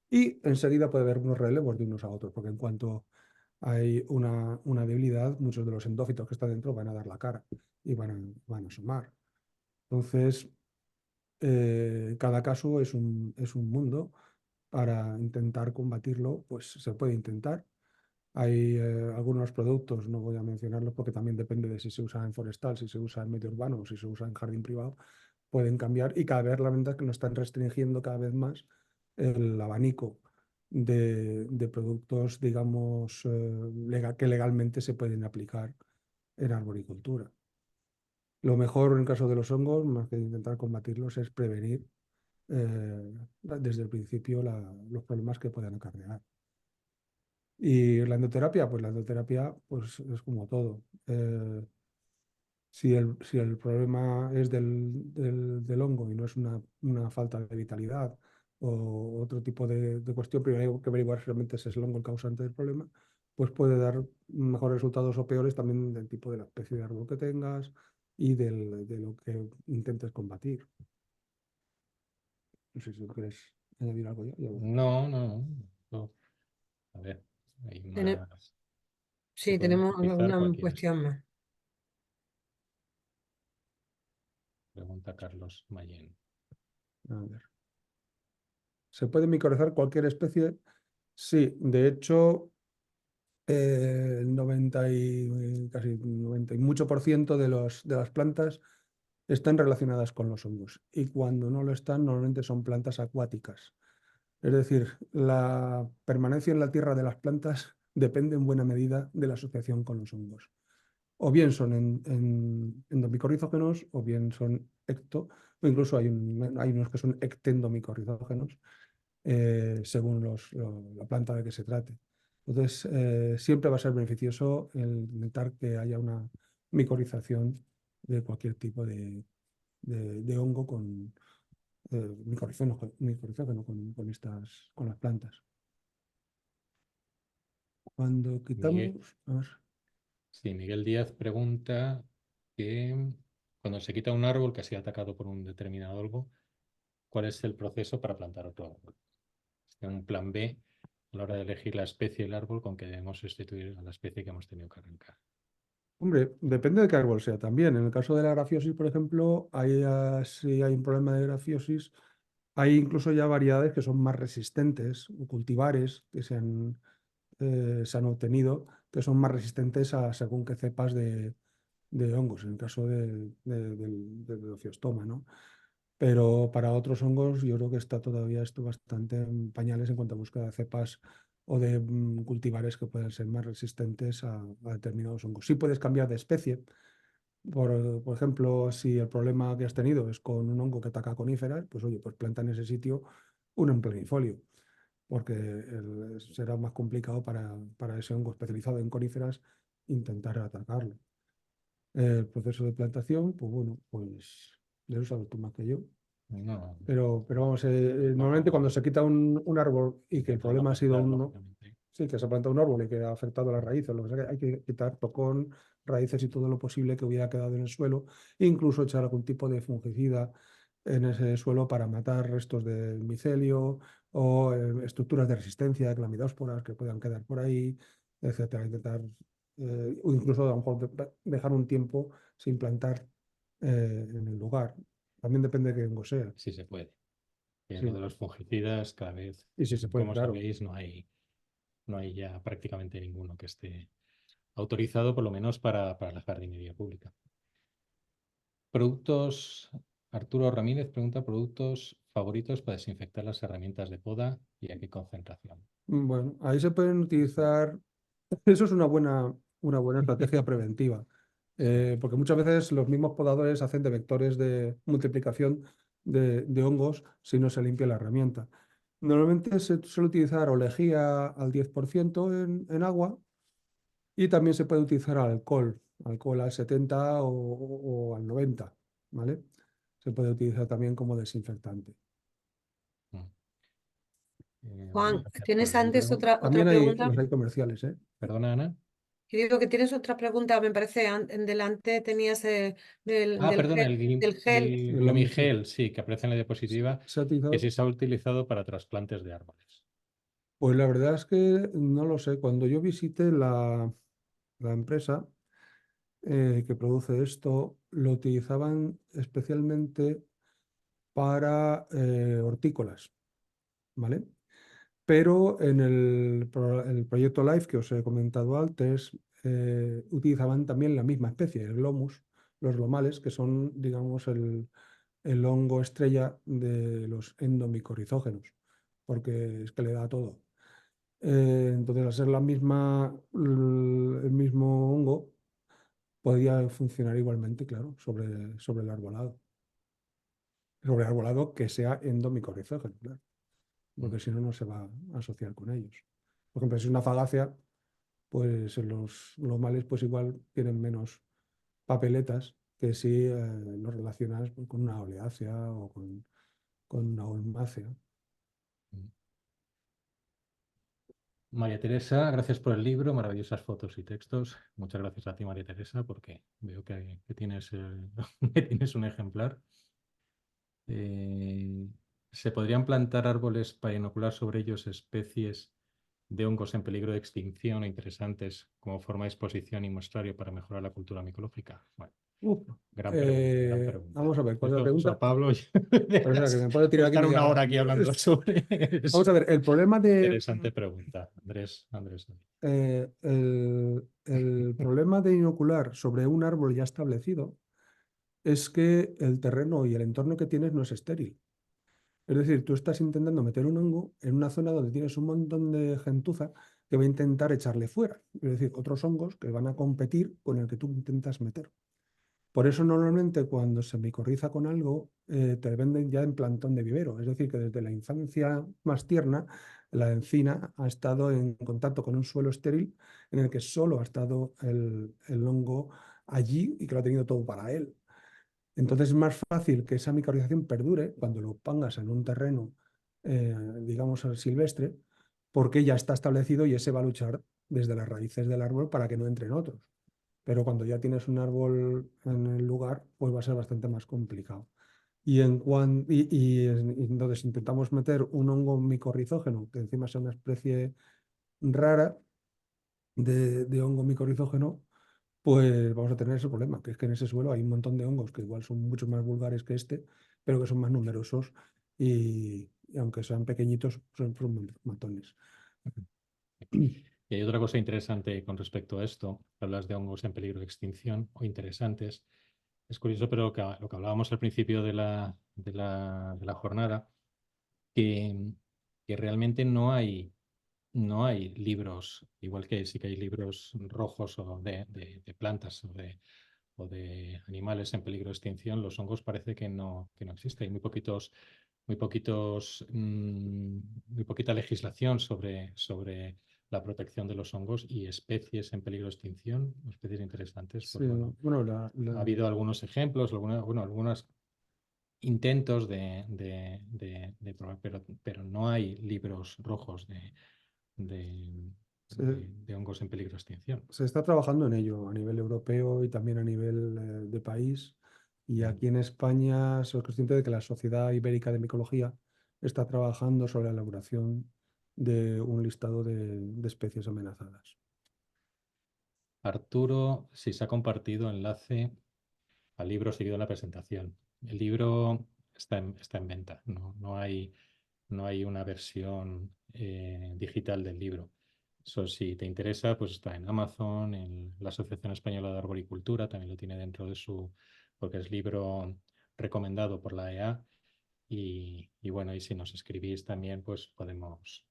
y enseguida puede haber unos relevos de unos a otros, porque en cuanto hay una debilidad, muchos de los endófitos que están dentro van a dar la cara y van a asomar. Entonces, cada caso es un mundo. Para intentar combatirlo, pues se puede intentar. Hay algunos productos, no voy a mencionarlos porque también depende de si se usa en forestal, si se usa en medio urbano o si se usa en jardín privado, pueden cambiar y cada vez la verdad es que nos están restringiendo cada vez más el abanico de productos, digamos, que legalmente se pueden aplicar en arboricultura. Lo mejor en el caso de los hongos, más que intentar combatirlos, es prevenir desde el principio los problemas que puedan acarrear. Y la endoterapia, pues la endoterapia pues, es como todo. Si el problema es del hongo y no es una falta de vitalidad o otro tipo de cuestión, primero hay que averiguar si realmente ese es el hongo el causante del problema, pues puede dar mejores resultados o peores también del tipo de la especie de árbol que tengas y de lo que intentes combatir. No sé si quieres añadir algo ya. No, no, no. A ver, hay Tene- más. Se Sí, puede tenemos matizar una cualquier cuestión más. pregunta Carlos Mayen. A ver. ¿Se puede micorrizar cualquier especie? Sí, de hecho, el 90 y casi 90 y mucho por ciento de las plantas están relacionadas con los hongos. Y cuando no lo están, normalmente son plantas acuáticas. Es decir, la permanencia en la tierra de las plantas depende en buena medida de la asociación con los hongos. O bien son endomicorrizógenos, o bien son o incluso hay unos que son ectendomicorrizógenos, según la planta de que se trate. Entonces, siempre va a ser beneficioso el intentar que haya una micorización de cualquier tipo de hongo con micorrizógeno con las plantas. Cuando Miguel, quitamos... a ver. sí, Miguel Díaz pregunta que cuando se quita un árbol que ha sido atacado por un determinado hongo, ¿cuál es el proceso para plantar otro árbol? ¿Tiene un plan B a la hora de elegir la especie del árbol con que debemos sustituir a la especie que hemos tenido que arrancar? Hombre, depende de qué árbol sea también. En el caso de la grafiosis, por ejemplo, si hay un problema de grafiosis, hay incluso ya variedades que son más resistentes, o cultivares que se han obtenido, que son más resistentes a según qué cepas de hongos, en el caso del ofiostoma, ¿no? Pero para otros hongos yo creo que está todavía esto bastante en pañales en cuanto a búsqueda de cepas o de cultivares que puedan ser más resistentes a determinados hongos. Sí puedes cambiar de especie. Por ejemplo, si el problema que has tenido es con un hongo que ataca coníferas, pues oye, pues planta en ese sitio un emplenifolio, porque será más complicado para ese hongo especializado en coníferas intentar atacarlo. El proceso de plantación, pues bueno, pues de eso sabes tú más que yo. No, Pero vamos, normalmente no, cuando se quita un árbol y que el intentando problema ha sido plantar, uno, lógicamente. sí, que se ha plantado un árbol y que ha afectado a las raíces, lo que sea, que hay que quitar tocón, raíces y todo lo posible que hubiera quedado en el suelo, e incluso echar algún tipo de fungicida en ese suelo para matar restos de micelio o estructuras de resistencia, clamidósporas que puedan quedar por ahí, etcétera. Intentar, o incluso a lo mejor dejar un tiempo sin plantar en el lugar. También depende de qué hongo sea. Sí se puede. Lo Sí. de los fungicidas, cada vez, Y si se puede, como claro. sabéis, no hay ya prácticamente ninguno que esté autorizado, por lo menos para la jardinería pública. Productos, Arturo Ramírez pregunta, productos favoritos para desinfectar las herramientas de poda y a qué concentración. Bueno, ahí se pueden utilizar, eso es una buena estrategia preventiva, porque muchas veces los mismos podadores hacen de vectores de multiplicación de hongos si no se limpia la herramienta. Normalmente se suele utilizar o lejía al 10% en agua, y también se puede utilizar alcohol al 70 o al 90, ¿vale? Se puede utilizar también como desinfectante. Juan, Gracias ¿tienes por el antes libro. otra También pregunta? los hay comerciales, ¿eh? Perdona, Ana. Que digo que tienes otra pregunta, me parece, en delante tenías Perdona, del gel. el El Glomigel, sí, que aparece en la diapositiva, ¿Se ha utilizado? que sí se ha utilizado para trasplantes de árboles. Pues la verdad es que no lo sé. Cuando yo visité la empresa que produce esto, lo utilizaban especialmente para hortícolas, ¿vale? Pero en el proyecto LIFE que os he comentado antes, utilizaban también la misma especie, el Glomus, los glomales, que son, digamos, el hongo estrella de los endomicorrizógenos, porque es que le da todo. Entonces, al ser el mismo hongo, podía funcionar igualmente, claro, sobre el arbolado. Sobre el arbolado que sea endomicorrizógeno, claro, porque si no, no se va a asociar con ellos. Por ejemplo, si es una fagácea, pues los males pues igual tienen menos papeletas que si los relacionas pues, con una oleácea o con una ulmácea. María Teresa, gracias por el libro, maravillosas fotos y textos. Muchas gracias a ti, María Teresa, porque veo que tienes, que tienes un ejemplar. ¿Se podrían plantar árboles para inocular sobre ellos especies de hongos en peligro de extinción o interesantes como forma de exposición y muestrario para mejorar la cultura micológica? Bueno, gran pregunta, gran pregunta. Vamos a ver, cuando la Eso pregunta... a Pablo, Pero, o sea, que me puede tirar aquí estar media una hora. hora aquí hablando sobre Vamos a ver, el problema Interesante pregunta, Andrés. el problema de inocular sobre un árbol ya establecido es que el terreno y el entorno que tienes no es estéril. Es decir, tú estás intentando meter un hongo en una zona donde tienes un montón de gentuza que va a intentar echarle fuera. Es decir, otros hongos que van a competir con el que tú intentas meter. Por eso normalmente cuando se micorriza con algo, te venden ya en plantón de vivero. Es decir, que desde la infancia más tierna, la encina ha estado en contacto con un suelo estéril en el que solo ha estado el hongo allí y que lo ha tenido todo para él. Entonces es más fácil que esa micorrización perdure cuando lo pongas en un terreno, digamos, silvestre, porque ya está establecido y ese va a luchar desde las raíces del árbol para que no entren otros. Pero cuando ya tienes un árbol en el lugar, pues va a ser bastante más complicado. Y entonces intentamos meter un hongo micorrizógeno, que encima sea una especie rara de hongo micorrizógeno, pues vamos a tener ese problema, que es que en ese suelo hay un montón de hongos que igual son mucho más vulgares que este, pero que son más numerosos y aunque sean pequeñitos, son matones. Y hay otra cosa interesante con respecto a esto. Hablas de hongos en peligro de extinción o interesantes. Es curioso, pero lo que hablábamos al principio de la jornada, que realmente no hay libros, igual que sí que hay libros rojos o de plantas o de animales en peligro de extinción, los hongos parece que no existen. Hay muy poquita legislación sobre la protección de los hongos y especies en peligro de extinción, especies interesantes. Pues Sí, bueno, bueno, ha habido algunos ejemplos, algunos intentos probar, pero no hay libros rojos de hongos en peligro de extinción. se está trabajando en ello a nivel europeo y también a nivel de país. Y aquí en España soy consciente de que la Sociedad Ibérica de Micología está trabajando sobre la elaboración de un listado de especies amenazadas. Arturo, si se ha compartido enlace al libro seguido en la presentación. El libro está en venta, no hay una versión digital del libro. Eso, si te interesa, pues está en Amazon, en la Asociación Española de Arboricultura, también lo tiene dentro de porque es libro recomendado por la EA. Y bueno, y si nos escribís también, pues podemos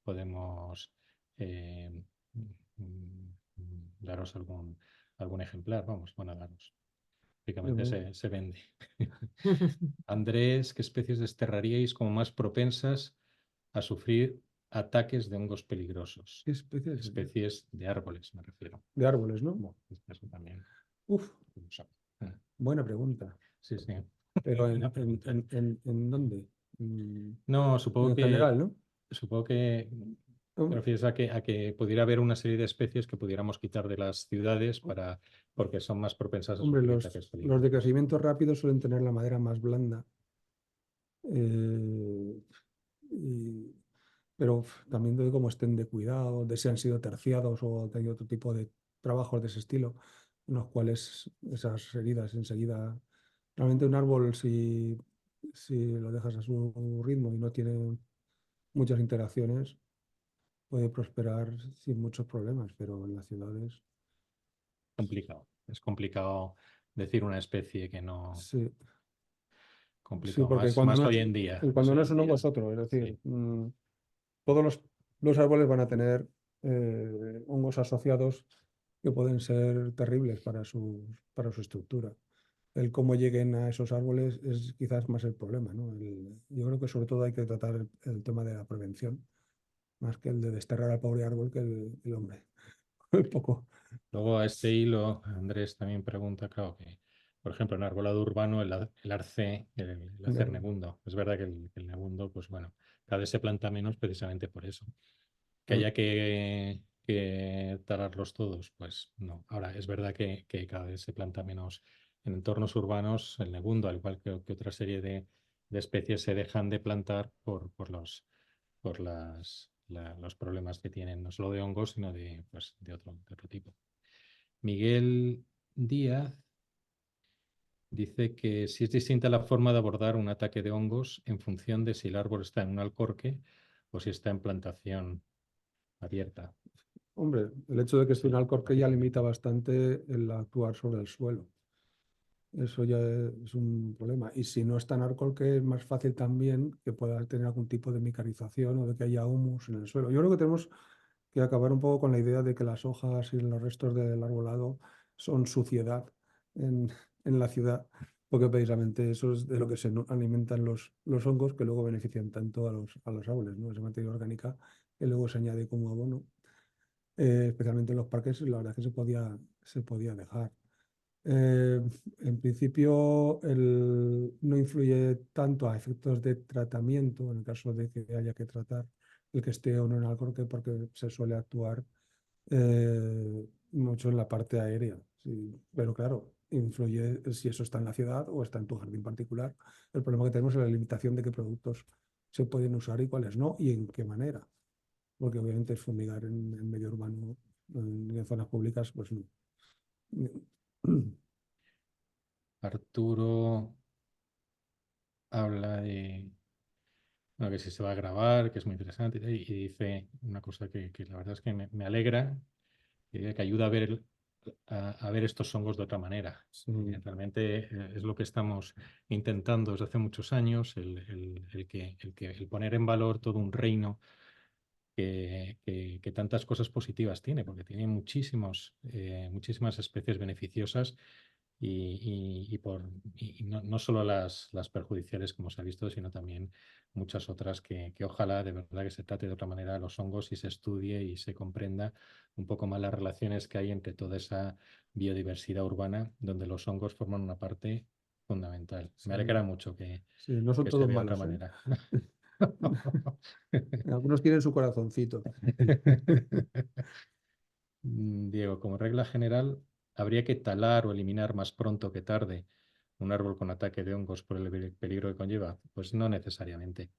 daros algún ejemplar. Vamos, bueno, daros. Prácticamente se vende. Andrés, ¿qué especies desterraríais como más propensas a sufrir ataques de hongos peligrosos? ¿Qué especies? Especies de árboles, me refiero. De árboles, ¿no? Bueno, eso también. Uf, buena pregunta. Sí, sí. Pero ¿en dónde? No, supongo En que general, ¿no? te refieres a que pudiera haber una serie de especies que pudiéramos quitar de las ciudades porque son más propensas a Hombre, sufrir los ataques de peligrosos. crecimiento rápido suelen tener la madera más blanda. Pero también de cómo estén de cuidado, de si han sido terciados o hay otro tipo de trabajos de ese estilo, en los cuales esas heridas enseguida. Realmente un árbol, si lo dejas a su ritmo y no tiene muchas interacciones, puede prosperar sin muchos problemas, pero en las ciudades Complicado. Es complicado decir una especie que no. sí. Sí, Complicado. porque Más hoy en día. cuando no es un hongo es otro. Es decir, todos los árboles van a tener hongos asociados que pueden ser terribles para su estructura. El cómo lleguen a esos árboles es quizás más el problema, ¿no? Yo creo que sobre todo hay que tratar el tema de la prevención, más que el de desterrar al pobre árbol que el hombre. Un poco. Luego a este hilo, Andrés también pregunta, claro, que, por ejemplo, en arbolado urbano, el arce, el hacer negundo. Es verdad que el negundo, pues bueno, cada vez se planta menos precisamente por eso. Que haya que talarlos todos, pues no. Ahora, es verdad que cada vez se planta menos en entornos urbanos el negundo, al igual que otra serie de especies se dejan de plantar por los problemas que tienen, no solo de hongos, sino pues, de otro tipo. Miguel Díaz dice que si es distinta la forma de abordar un ataque de hongos en función de si el árbol está en un alcorque o si está en plantación abierta. Hombre, el hecho de que esté un alcorque ya limita bastante el actuar sobre el suelo. Eso ya es un problema. Y si no está en alcorque, es más fácil también que pueda tener algún tipo de micarización o de que haya humus en el suelo. Yo creo que tenemos que acabar un poco con la idea de que las hojas y los restos del arbolado son suciedad en la ciudad, porque precisamente eso es de lo que se alimentan los hongos que luego benefician tanto a los árboles, ¿no? Esa materia orgánica que luego se añade como abono. Especialmente en los parques, la verdad es que se podía dejar. En principio, no influye tanto a efectos de tratamiento, en el caso de que haya que tratar el que esté o no en alcorque, porque se suele actuar mucho en la parte aérea. Sí. Pero claro, influye si eso está en la ciudad o está en tu jardín particular. El problema que tenemos es la limitación de qué productos se pueden usar y cuáles no, y en qué manera. Porque obviamente fumigar en medio urbano, en zonas públicas, pues no. Arturo habla de bueno, que si se va a grabar, que es muy interesante, y dice una cosa que la verdad es que me alegra, que ayuda a ver estos hongos de otra manera. Sí. Realmente es lo que estamos intentando desde hace muchos años, el poner en valor todo un reino que tantas cosas positivas tiene, porque tiene muchísimas especies beneficiosas y no solo las perjudiciales, como se ha visto, sino también muchas otras que ojalá de verdad que se trate de otra manera a los hongos y se estudie y se comprenda un poco más las relaciones que hay entre toda esa biodiversidad urbana, donde los hongos forman una parte fundamental. Sí. Me alegra mucho que No son se todos vea de otra malos, manera. Algunos tienen su corazoncito. Diego, como regla general, habría que talar o eliminar más pronto que tarde un árbol con ataque de hongos por el peligro que conlleva. Pues no necesariamente.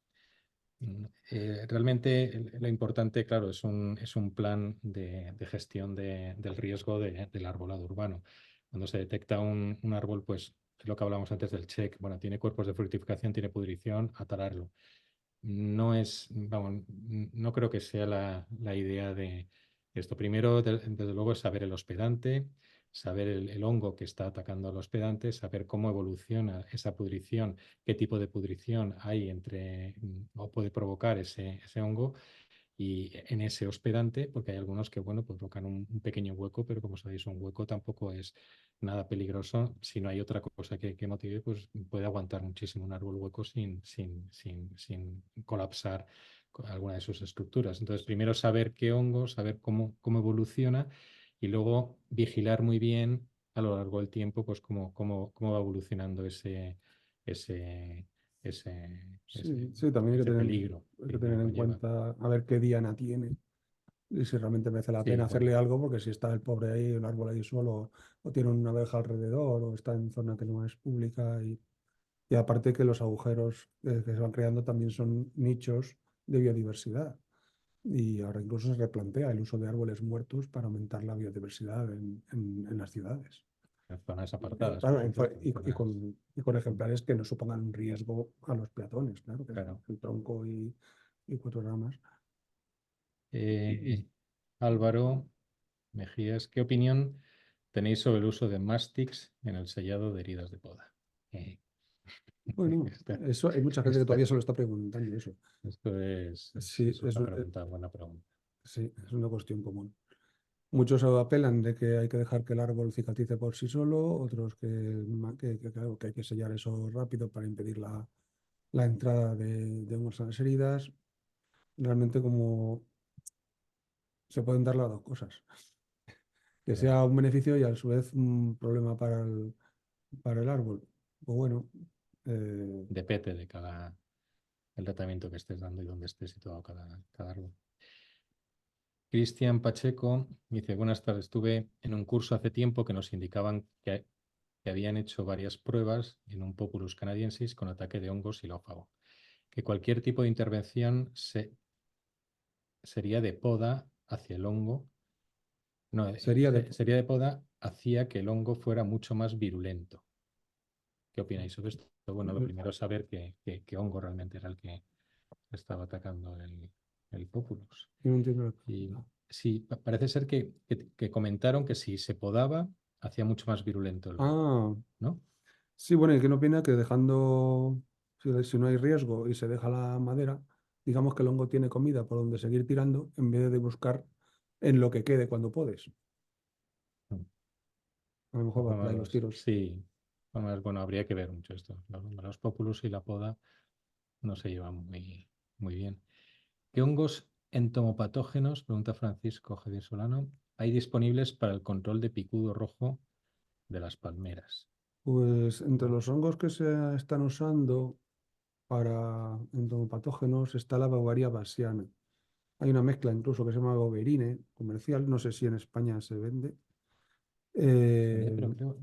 Realmente lo importante, claro, es un plan de gestión del riesgo del arbolado urbano. Cuando se detecta un árbol, pues es lo que hablamos antes del check. Bueno, tiene cuerpos de fructificación, tiene pudrición, a talarlo. No creo que sea la idea de esto. Primero, desde luego, es saber el hospedante, saber el hongo que está atacando al hospedante, saber cómo evoluciona esa pudrición, qué tipo de pudrición hay o puede provocar ese hongo y en ese hospedante, porque hay algunos que, bueno, pues provocan un pequeño hueco, pero como sabéis, un hueco tampoco es nada peligroso. Si no hay otra cosa que motive, pues puede aguantar muchísimo un árbol hueco sin colapsar alguna de sus estructuras. Entonces, primero saber qué hongo, saber cómo evoluciona y luego vigilar muy bien a lo largo del tiempo, pues cómo va evolucionando ese Sí, también ese peligro hay que que tener en conlleva. cuenta a ver qué diana tiene y si realmente merece la Sí, pena bueno, hacerle algo, porque si está el pobre ahí, el árbol ahí solo, o tiene una abeja alrededor, o está en zona que no es pública, y aparte que los agujeros que se van creando también son nichos de biodiversidad. Y ahora incluso se replantea el uso de árboles muertos para aumentar la biodiversidad en las ciudades. en zonas apartadas, Claro, por supuesto, y con ejemplares que no supongan un riesgo a los peatones, claro, que es claro. el tronco y 4 ramas. Álvaro Mejías, ¿qué opinión tenéis sobre el uso de Mastix en el sellado de heridas de poda? Bueno, Esta- eso hay mucha gente que esta- todavía se lo está preguntando eso. Esto es Sí, una pregunta, buena pregunta. sí, es una cuestión común. Muchos apelan de que hay que dejar que el árbol cicatrice por sí solo, otros claro, que hay que sellar eso rápido para impedir la entrada de hongos a las heridas. Realmente como se pueden dar las dos cosas. Que sea un beneficio y a su vez un problema para el árbol. Pues bueno, Depende de el tratamiento que estés dando y dónde esté situado cada árbol. Cristian Pacheco dice, buenas tardes, estuve en un curso hace tiempo que nos indicaban que habían hecho varias pruebas en un Populus canadiensis con ataque de hongos xilófago, que cualquier tipo de intervención sería de poda hacia el hongo. No, sería de poda hacía que el hongo fuera mucho más virulento. ¿Qué opináis sobre esto? Bueno, lo primero es saber qué hongo realmente era el que estaba atacando el Populus. yo no entiendo. Y sí, parece ser que comentaron que si se podaba, hacía mucho más virulento el hongo, Ah, ¿no? sí, bueno, ¿y quién opina que dejando, si no hay riesgo y se deja la madera, digamos que el hongo tiene comida por donde seguir tirando en vez de buscar en lo que quede cuando podes? A lo mejor va por ahí los tiros. Sí, bueno, habría que ver mucho esto. Los Populus y la poda no se llevan muy bien. ¿Qué hongos entomopatógenos, pregunta Francisco Javier Solano, hay disponibles para el control de picudo rojo de las palmeras? Pues entre los hongos que se están usando para entomopatógenos está la Beauveria bassiana. Hay una mezcla incluso que se llama Beauverine comercial, no sé si en España se vende. Pero Eh, creo,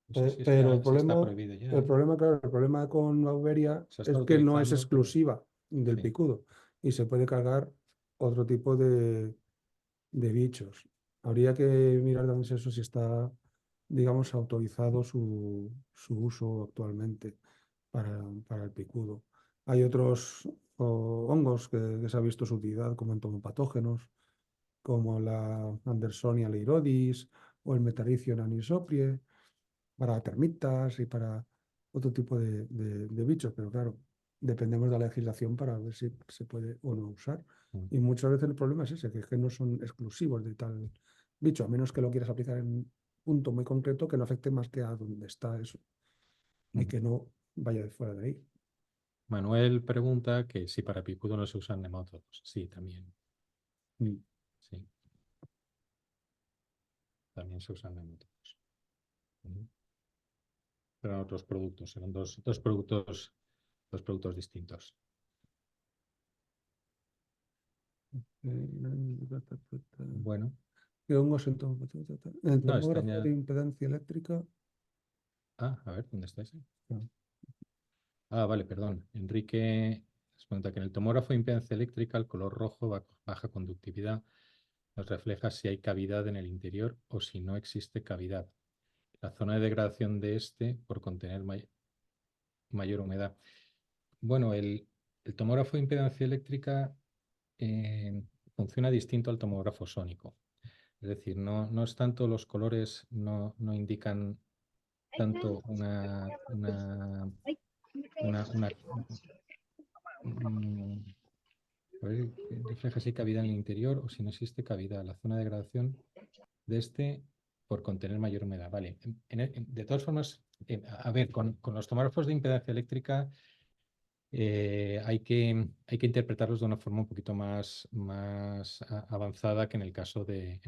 no sé pero si está prohibido ya, ¿eh? claro, el problema con Beauveria Se ha es estado que no es utilizando, pero exclusiva del sí. picudo y se puede cargar otro tipo de bichos. Habría que mirar también eso si está, digamos, autorizado su uso actualmente para el picudo. Hay otros hongos que se ha visto su utilidad como entomopatógenos, como la Andersonia leirodis o el Metarhizium anisoprie, para termitas y para otro tipo de bichos, pero claro, dependemos de la legislación para ver si se puede o no usar. Y muchas veces el problema es ese, que es que no son exclusivos de tal bicho, a menos que lo quieras aplicar en un punto muy concreto que no afecte más que a donde está eso y que no vaya de fuera de ahí. Manuel pregunta que si para picudo no se usan nematodos. Sí, también. Sí, también se usan nematodos. Pero en otros productos, serán dos productos distintos. Bueno, ¿Qué hongos el no, está tomógrafo ya. de impedancia eléctrica? Ah, a ver, ¿dónde está ese? No. Ah, vale, perdón. Enrique nos pregunta que en el tomógrafo de impedancia eléctrica el color rojo, baja conductividad, nos refleja si hay cavidad en el interior o si no existe cavidad. La zona de degradación de este por contener mayor humedad. Bueno, el tomógrafo de impedancia eléctrica funciona distinto al tomógrafo sónico. Es decir, no es tanto los colores, no indican tanto una mm, a ver, refleja si hay cavidad en el interior o si no existe cavidad. La zona de degradación de este por contener mayor humedad. Vale. De todas formas, a ver, con los tomógrafos de impedancia eléctrica hay que interpretarlos de una forma un poquito más avanzada que en el caso de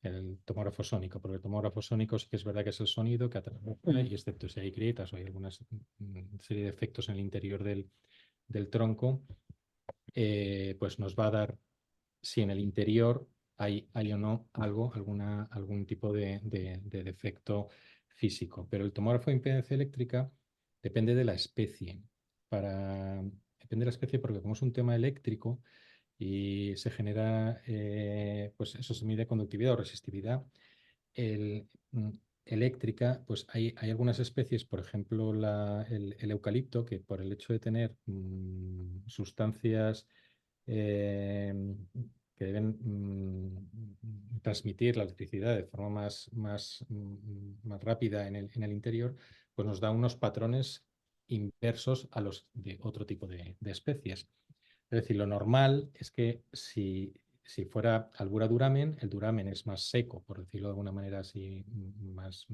el tomógrafo sónico, porque el tomógrafo sónico sí que es verdad que es el sonido que atrae, y excepto si hay grietas o hay alguna serie de efectos en el interior del tronco, pues nos va a dar si en el interior hay o no algún tipo de defecto físico. Pero el tomógrafo de impedancia eléctrica depende de la especie. Depende de la especie porque como es un tema eléctrico y se genera, pues eso se mide conductividad o resistividad el, mm, eléctrica, pues hay algunas especies, por ejemplo el eucalipto, que por el hecho de tener sustancias eh, que deben transmitir la electricidad de forma más rápida en el interior, pues nos da unos patrones inversos a los de otro tipo de especies. Es decir, lo normal es que si fuera albura duramen, el duramen es más seco, por decirlo de alguna manera así más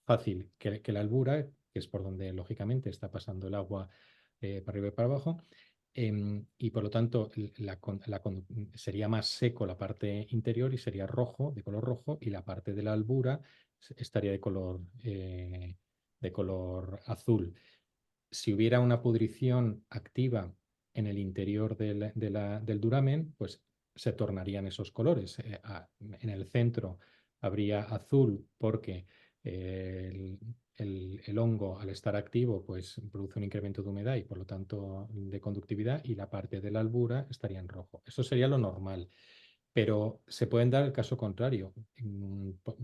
fácil que la albura, que es por donde lógicamente está pasando el agua para arriba y para abajo. Y por lo tanto sería más seco la parte interior y sería rojo, de color rojo, y la parte de la albura estaría de color azul. Si hubiera una pudrición activa en el interior del duramen, pues se tornarían esos colores. En el centro habría azul porque el hongo, al estar activo, pues produce un incremento de humedad y por lo tanto de conductividad, y la parte de la albura estaría en rojo. Eso sería lo normal. Pero se pueden dar el caso contrario.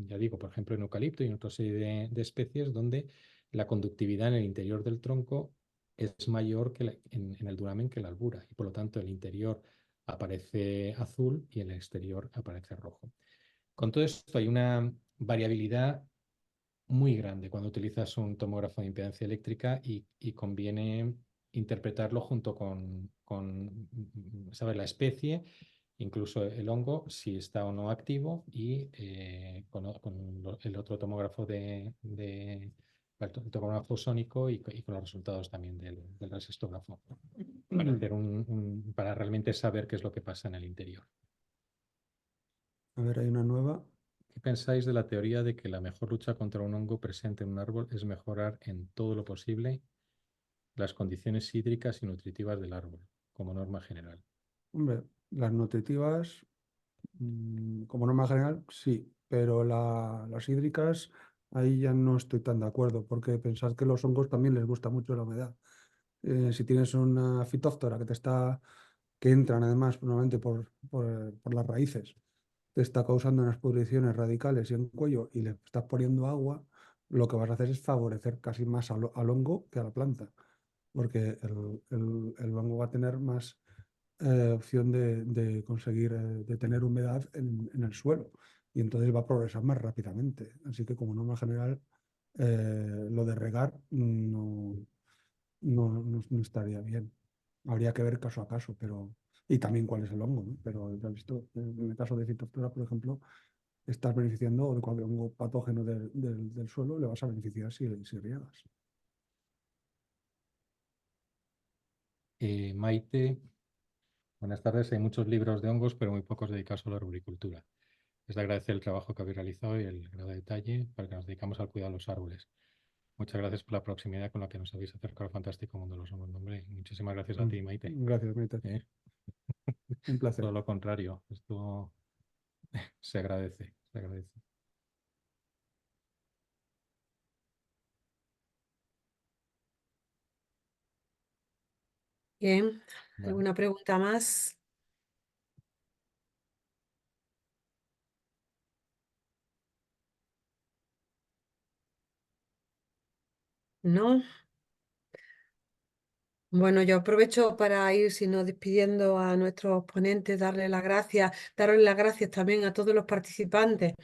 Ya digo, por ejemplo, en eucalipto y en otra serie de especies donde la conductividad en el interior del tronco es mayor en el duramen que la albura, y por lo tanto el interior aparece azul y el exterior aparece rojo. Con todo esto hay una variabilidad muy grande cuando utilizas un tomógrafo de impedancia eléctrica y conviene interpretarlo junto con saber la especie, incluso el hongo, si está o no activo, y con el otro tomógrafo el tomógrafo sónico y con los resultados también del resistógrafo, para realmente saber qué es lo que pasa en el interior. A ver, hay una nueva. ¿Qué pensáis de la teoría de que la mejor lucha contra un hongo presente en un árbol es mejorar en todo lo posible las condiciones hídricas y nutritivas del árbol, como norma general? Hombre, las nutritivas, como norma general, sí, pero las hídricas, ahí ya no estoy tan de acuerdo, porque pensad que los hongos también les gusta mucho la humedad. Si tienes una fitóftora que entran además normalmente por las raíces, te está causando unas pudriciones radicales y en cuello y le estás poniendo agua, lo que vas a hacer es favorecer casi más al hongo que a la planta, porque el hongo va a tener más opción de conseguir, de tener humedad en el suelo, y entonces va a progresar más rápidamente. Así que como norma general, lo de regar no estaría bien. Habría que ver caso a caso, pero y también cuál es el hongo, ¿no? Pero ya he visto, en el caso de Phytophthora, por ejemplo, estás beneficiando, o de cualquier hongo patógeno del suelo, le vas a beneficiar si riegas. Maite, buenas tardes. Hay muchos libros de hongos, pero muy pocos dedicados a la arboricultura. Es de agradecer el trabajo que habéis realizado y el grado de detalle para que nos dedicamos al cuidado de los árboles. Muchas gracias por la proximidad con la que nos habéis acercado al fantástico mundo de los hongos. Hombre, muchísimas gracias a ti, Maite. Gracias, Maite. ¿Eh? Un placer. Todo lo contrario, esto se agradece, se agradece. Bien, Vale. ¿alguna pregunta más? ¿No? Bueno, yo aprovecho para ir, si no, despidiendo a nuestros ponentes, darles las gracias también a todos los participantes.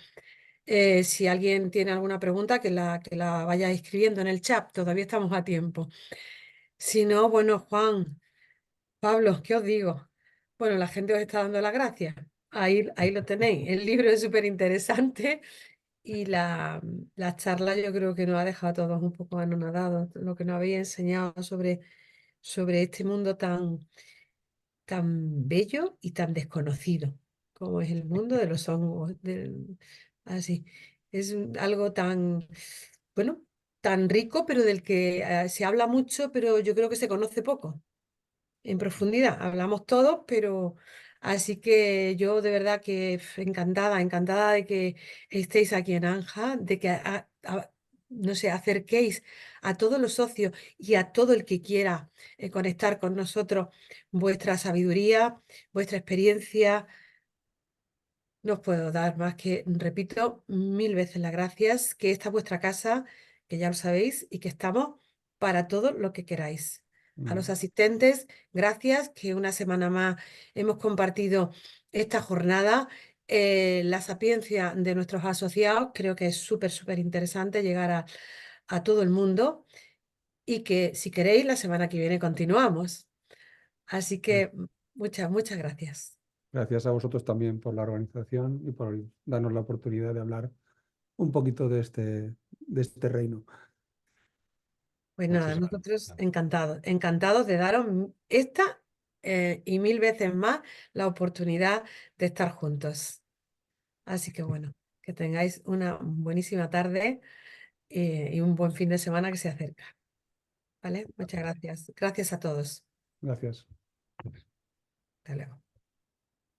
Si alguien tiene alguna pregunta, que la vaya escribiendo en el chat, todavía estamos a tiempo. Si no, bueno, Juan, Pablo, ¿qué os digo? Bueno, la gente os está dando las gracias. Ahí lo tenéis. El libro es súper interesante y la charla yo creo que nos ha dejado a todos un poco anonadados. Lo que nos habéis enseñado sobre este mundo tan bello y tan desconocido, como es el mundo de los hongos. Así. Es algo tan, bueno, tan rico, pero del que se habla mucho, pero yo creo que se conoce poco en profundidad. Hablamos todos, pero así que yo de verdad que encantada, encantada de que estéis aquí en Anja, de que no sé, acerquéis a todos los socios y a todo el que quiera conectar con nosotros vuestra sabiduría, vuestra experiencia. No os puedo dar más que, repito, 1000 veces las gracias, que esta es vuestra casa, que ya lo sabéis, y que estamos para todo lo que queráis. A los asistentes, gracias, que una semana más hemos compartido esta jornada. La sapiencia de nuestros asociados, creo que es súper, súper interesante llegar a todo el mundo y que si queréis, la semana que viene continuamos. Así que muchas, muchas gracias. Gracias a vosotros también por la organización y por darnos la oportunidad de hablar un poquito de este reino. Pues nada, Muchísimas nosotros gracias. encantados, encantados de daros esta y 1000 veces más la oportunidad de estar juntos. Así que bueno, que tengáis una buenísima tarde y un buen fin de semana que se acerca. ¿Vale? Muchas gracias. Gracias a todos. Gracias. Hasta luego.